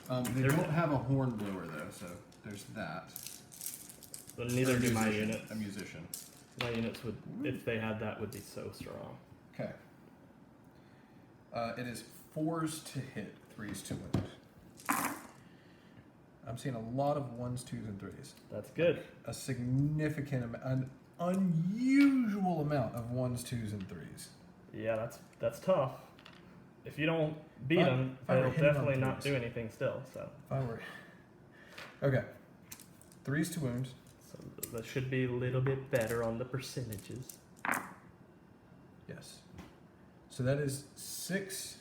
They They're- don't have a horn blower though, so there's that. But neither Or a do my musician, units. A musician. My units would, if they had that, would be so strong. Okay. It is 4s to hit, 3s to wound. I'm seeing a lot of 1s, 2s, and 3s. That's good. A significant amount, an unusual amount of 1s, 2s, and 3s. Yeah, that's tough. If you don't beat If I- them, if I were they'll hitting on definitely not threes. do anything still. So, If I were. Okay. 3s to wound. so that should be a little bit better on the percentages. Yes. So that is 6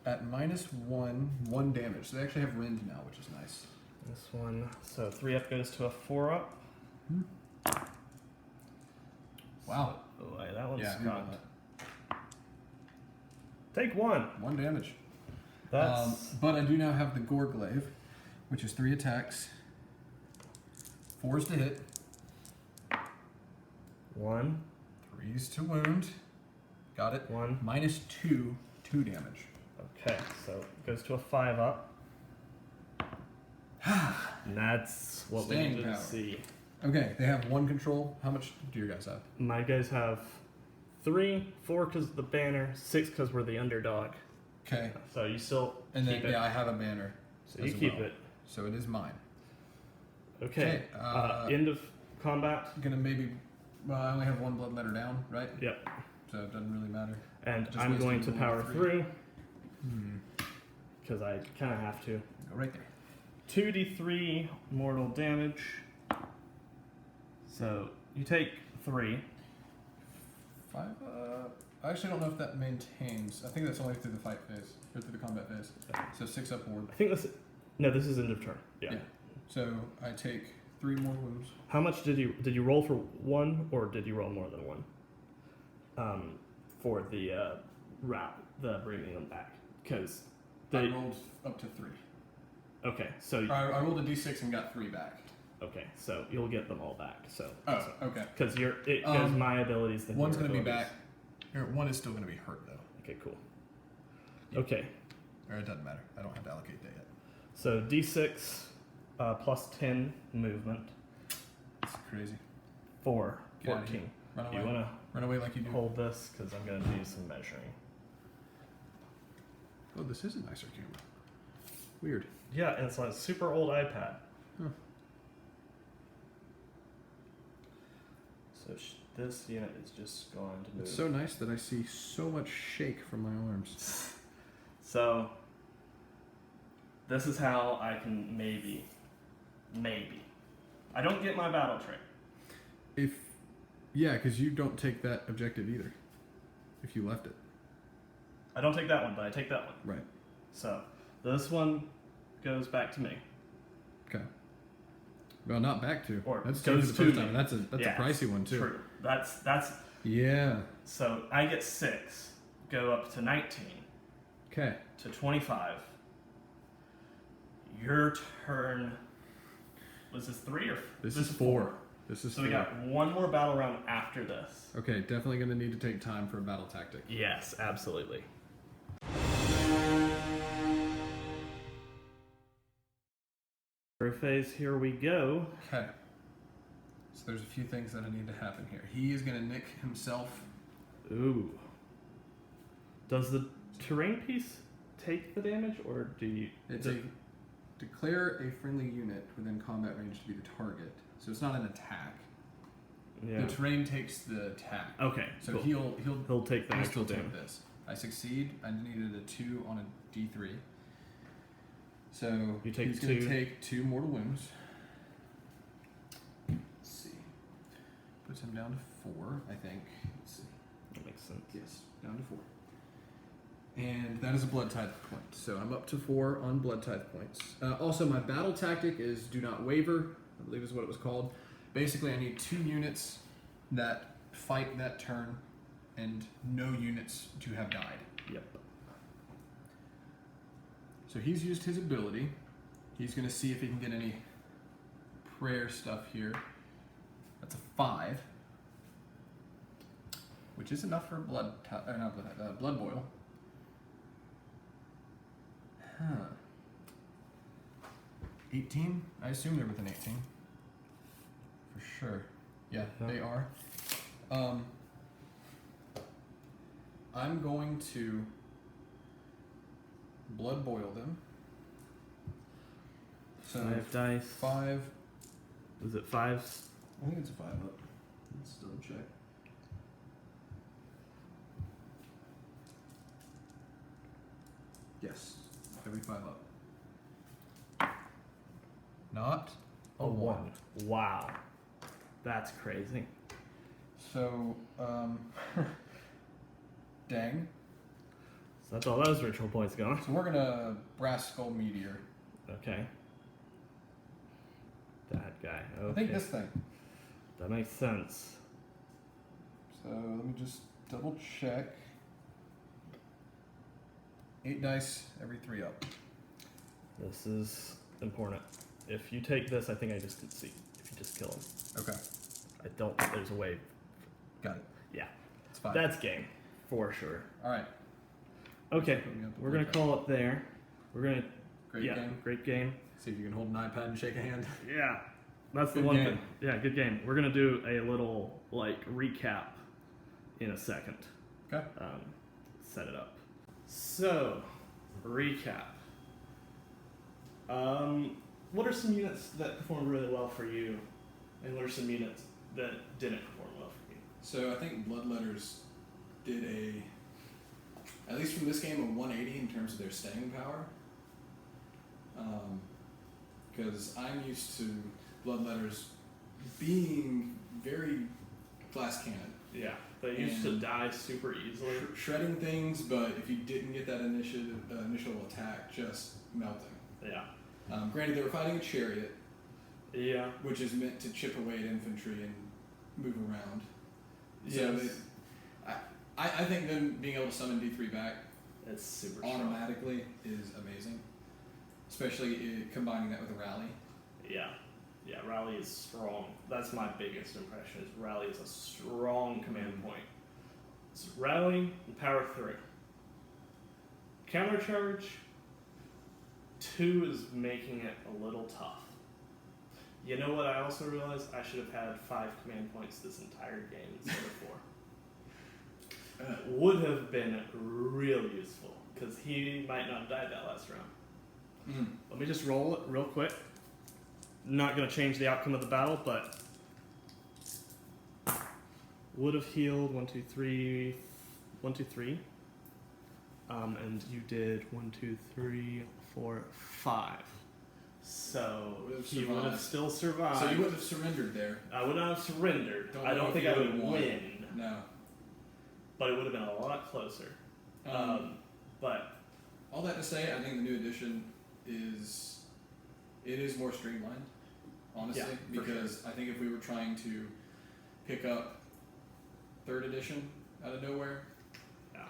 at -1 damage. So they actually have rend now, which is nice. This one, so 3 up goes to a 4 up. Wow. Oh, that one's Yeah, got. Take 1. 1 damage. That's But I do now have the Gorglaive, which is 3 attacks, 4s to hit, 1. 3s to wound. Got it. 1. -2, 2 damage. Okay, so it goes to a 5 up. And that's what we Staying need to power. see. Okay, they have 1 control. How much do you guys have? My guys have 3, 4 because of the banner, 6 because we're the underdog. Okay. So you still And keep then, it. yeah, I have a banner. So as you keep well. it. So it is mine. Okay. Okay, End of combat. Gonna maybe. Well, I only have 1 blood letter down, right? Yep. So it doesn't really matter. And Just I'm wasting going to one power of 3. through because I kind of have to. Go right there. 2d3 mortal damage. So you take 3. 5. I actually don't know if that maintains. I think that's only through the fight phase or through the combat phase. So 6 upward. I think this. No, this is end of turn. Yeah. So I take 3 more wounds. How much did you roll for 1, or did you roll more than 1? For the route, the bringing them back, because I rolled up to 3. Okay, so I rolled a d6 and got 3 back. okay, so you'll get them all back. So Oh, okay. because it goes my abilities. Then One's your going to be abilities. back. Or 1 is still going to be hurt though. Okay, cool. Okay, Or it doesn't matter. I don't have to allocate that yet. so D6 plus 10 movement It's crazy. for Get out of here. 14. Run You away. want Run away like you to do. hold this because I'm going to do some measuring. Oh, this is a nicer camera. Weird. Yeah, and it's on a super old iPad. Huh. So this unit is just going to move. It's so nice that I see so much shake from my arms. So this is how I can maybe. I don't get my battle trait. Yeah, because you don't take that objective either. If you left it. I don't take that one, but I take that one. Right. So this one goes back to me. Okay. Well, not back to. Or that's goes two for the first to time. me. That's Yeah, a pricey one too. True. That's Yeah. so I get 6, go up to 19, Okay. to 25. Your turn. Was this 3 or This is 4. This is So 4. we got one more battle round after this. Okay, definitely going to need to take time for a battle tactic. Yes, absolutely. Phase, here we go. Okay. So there's a few things that need to happen here. He is going to nick himself. Ooh. Does the terrain piece take the damage, or do you? It's declare a friendly unit within combat range to be the target. So it's not an attack. Yeah. The terrain takes the attack. Okay. So cool. he'll take the he'll actual still take damage. this. I succeed. I needed a 2 on a D3. So You take he's going 2. to take 2 mortal wounds. Let's see. Puts him down to 4, I think. Let's see. That makes sense. Yes, down to 4. And that is a blood tithe point. So I'm up to 4 on blood tithe points. Also, my battle tactic is do not waver, I believe is what it was called. Basically, I need 2 units that fight that turn and no units to have died. Yep. So he's used his ability. He's going to see if he can get any prayer stuff here. That's a 5, which is enough for blood boil. Huh. 18? I assume they're within 18. For sure. Yeah, they are. I'm going to blood boil them. So 5 dice. 5. Was it 5s? I think it's a 5 up. Let's double check. Yes, every 5 up. Not A 1. Wow. That's crazy. So, dang. So that's all those ritual points gone. So we're gonna Brass Skull Meteor. Okay. That guy. Okay. I think this thing. That makes sense. So let me just double check. 8 dice every 3 up. This is important. If you take this, I think I just concede. If you just kill him. Okay. I don't think there's a way. Got it. Yeah. It's fine. That's game. For sure. Alright. Okay. Put me up the We're going to call it there. We're going to... Great game. Great game. See if you can hold an iPad and shake a hand. Yeah. That's the Good one game. thing. Yeah, good game. We're going to do a little, recap in a second. Okay. Set it up. So, recap. What are some units that performed really well for you, and what are some units that didn't perform well for you? So I think Bloodletters did at least from this game, a 180 in terms of their staying power. Because I'm used to Bloodletters being very glass cannon. Yeah, they used to die super easily. Shredding things, but if you didn't get that initial attack, just melting. Yeah. Granted, they were fighting a chariot, Yeah. which is meant to chip away at infantry and move around. Yes. So I think them being able to summon D3 back It's super strong. automatically is amazing, especially combining that with a rally. Yeah. Yeah, Rally is strong. That's my biggest impression, is Rally is a strong command point. It's Rally and Power 3. Countercharge, 2 is making it a little tough. You know what I also realized? I should have had 5 command points this entire game instead of 4. Would have been real useful, because he might not have died that last round. Let me just roll it real quick. Not going to change the outcome of the battle, but would have healed 1, 2, 3, 1, 2, 3. And you did 1, 2, 3, 4, 5. So he would have still survived. So you would have surrendered there. I would not have surrendered. I don't think I would win. No. But it would have been a lot closer. But all that to say, I think the new edition is more streamlined, honestly, Yeah, for because I think if we were trying to pick up 3rd edition out of nowhere, yeah,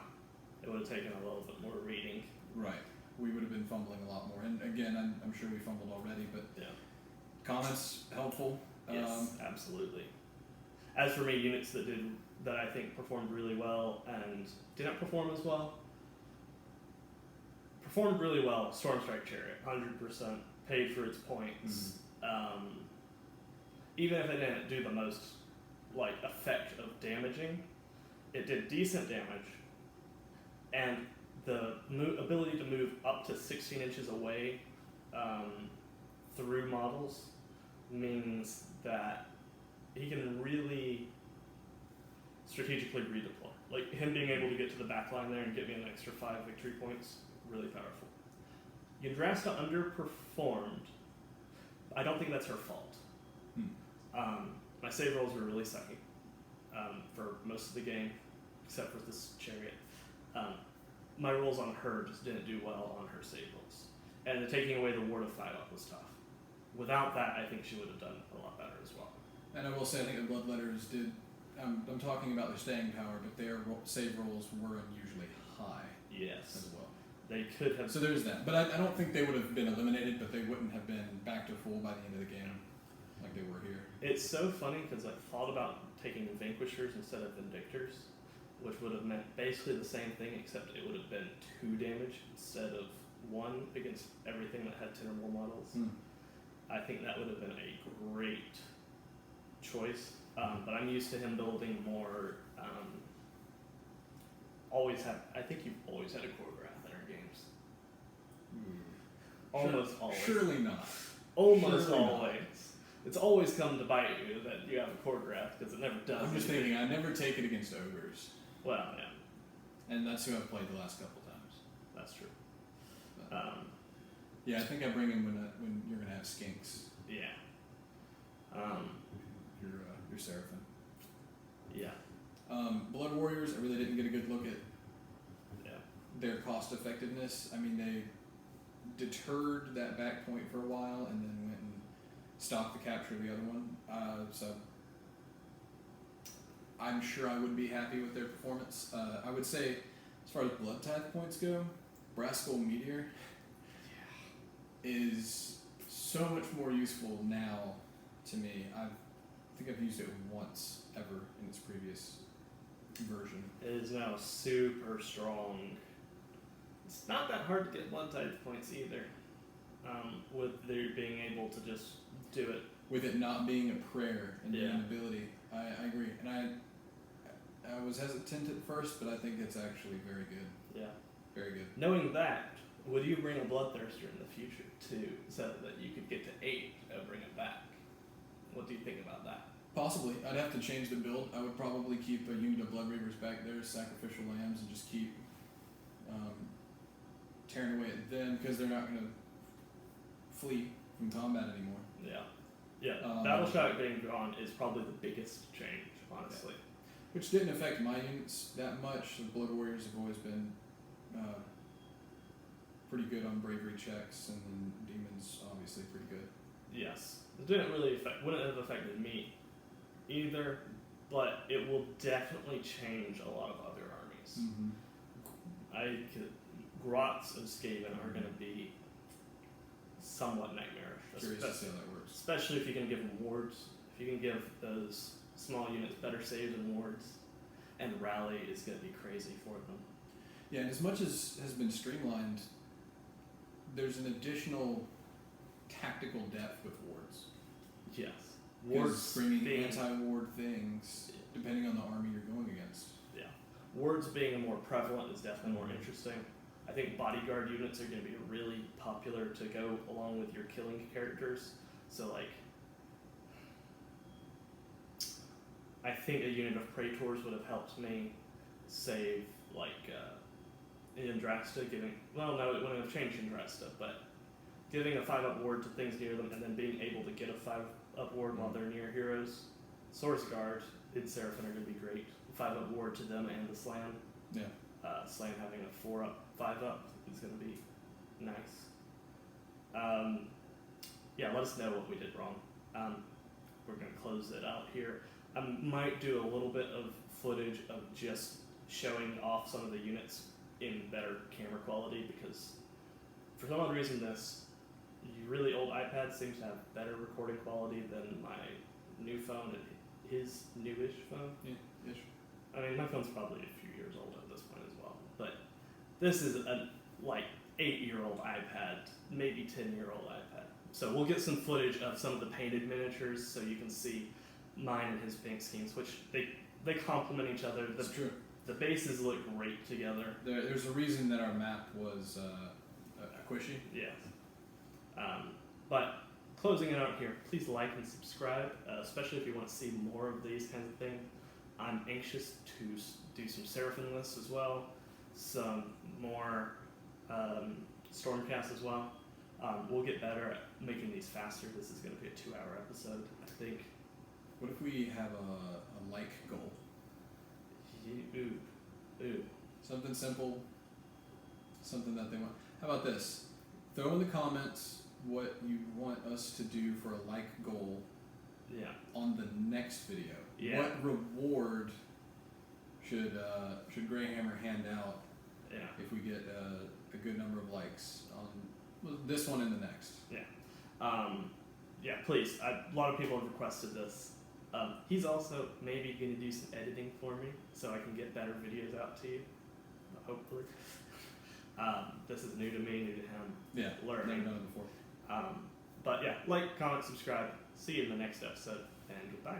it would have taken a little bit more reading. right, we would have been fumbling a lot more. And again, I'm sure we fumbled already, but Yeah. comments helpful. Yes, absolutely. As for me, units that I think performed really well and didn't perform as well. Performed really well. Stormstrike Chariot, 100%. Paid for its points. Even if it didn't do the most effect of damaging, it did decent damage, and the ability to move up to 16 inches away through models means that he can really strategically redeploy. Like him being able to get to the back line there and get me an extra 5 victory points, really powerful. Yndrasta underperformed. I don't think that's her fault. My save rolls were really sucky for most of the game, except for this chariot. My rolls on her just didn't do well on her save rolls. And the taking away the Ward of Fight Up was tough. Without that, I think she would have done a lot better as well. And I will say, I think the Bloodletters did. I'm talking about their staying power, but their save rolls were unusually high Yes. as well. They could have... So there's that. But I don't think they would have been eliminated, but they wouldn't have been back to full by the end of the game like they were here. It's so funny because I thought about taking Vanquishers instead of Vindictors, which would have meant basically the same thing, except it would have been 2 damage instead of 1 against everything that had 10 or more models. I think that would have been a great choice, but I'm used to him building more. I think you've always had a choreograph in our games. Almost always. Surely not. Almost Surely not. always. It's always come to bite you that you have a choreograph because it never does. I'm just thinking, I never take it against ogres, Well, yeah, and that's who I've played the last couple times. that's true. But, yeah, I think I bring him when you're gonna have skinks. Yeah. Your your Seraphim. Yeah. Blood Warriors, I really didn't get a good look at Yeah. their cost effectiveness. I mean, they deterred that back point for a while and then went and stopped the capture of the other one. So I'm sure I would be happy with their performance. I would say, as far as blood tithe points go, Brass Skull Meteor is so much more useful now to me. I think I've used it once ever in its previous version. It is now super strong. It's not that hard to get blood type points either. With there being able to just do it. With it not being a prayer and being Yeah. an ability, I agree. And I was hesitant at first, but I think it's actually very good. Yeah. Very good. Knowing that, would you bring a bloodthirster in the future too, so that you could get to 8 and bring it back? What do you think about that? Possibly. I'd have to change the build. I would probably keep a unit of Blood Reavers back there as sacrificial lambs and just keep tearing away at them because they're not going to flee from combat anymore. Yeah. Yeah. Battle Shock being gone is probably the biggest change, honestly. Which didn't affect my units that much. The Blood Warriors have always been pretty good on bravery checks, and then Demons obviously pretty good. Yes. It wouldn't have affected me either, but it will definitely change a lot of other armies. Mm-hmm. Grots of Skaven are going to be somewhat nightmarish. Curious to see how that works. Especially if you can give them wards. If you can give those small units better saves and wards, and rally is going to be crazy for them. Yeah, and as much as has been streamlined, there's an additional tactical depth with wards. Yes. Wards bringing being anti-ward things depending on the army you're going against. Yeah. Wards being more prevalent is definitely more interesting. I think bodyguard units are going to be really popular to go along with your killing characters. So, like, I think a unit of Praetors would have helped me save, like, Yndrasta giving... Well, no, it wouldn't have changed Yndrasta, but giving a 5-up ward to things near them and then being able to get a 5-up ward while they're near heroes. Source Guard in Seraphim are going to be great. 5-up ward to them and the Slan. Yeah. Slan having a 4-up, 5-up is going to be nice. Yeah, let us know what we did wrong. We're going to close it out here. I might do a little bit of footage of just showing off some of the units in better camera quality because for some odd reason this really old iPad seems to have better recording quality than my new phone and his newish phone. Yeah, ish. I mean, my phone's probably a few years old at this point as well, but this is a 8-year-old iPad, maybe 10-year-old iPad. So we'll get some footage of some of the painted miniatures so you can see mine and his paint schemes, which they complement each other. That's true. The bases look great together. There's a reason that our map was a Quishy. Yes. But closing it out here, please like and subscribe, especially if you want to see more of these kinds of things. I'm anxious to do some Seraphim lists as well, some more Stormcast as well. We'll get better at making these faster. This is going to be a 2-hour episode, I think. What if we have a like goal? Ooh. Something simple, something that they want. How about this? Throw in the comments what you want us to do for a like goal Yeah. on the next video. Yeah. What reward should Greyhammer hand out Yeah. if we get a good number of likes on this one and the next? Yeah. Yeah, please. A lot of people have requested this. He's also maybe going to do some editing for me so I can get better videos out to you, hopefully. This is new to me, new to him. Yeah, learning. never done it before. But yeah, like, comment, subscribe. See you in the next episode, and goodbye.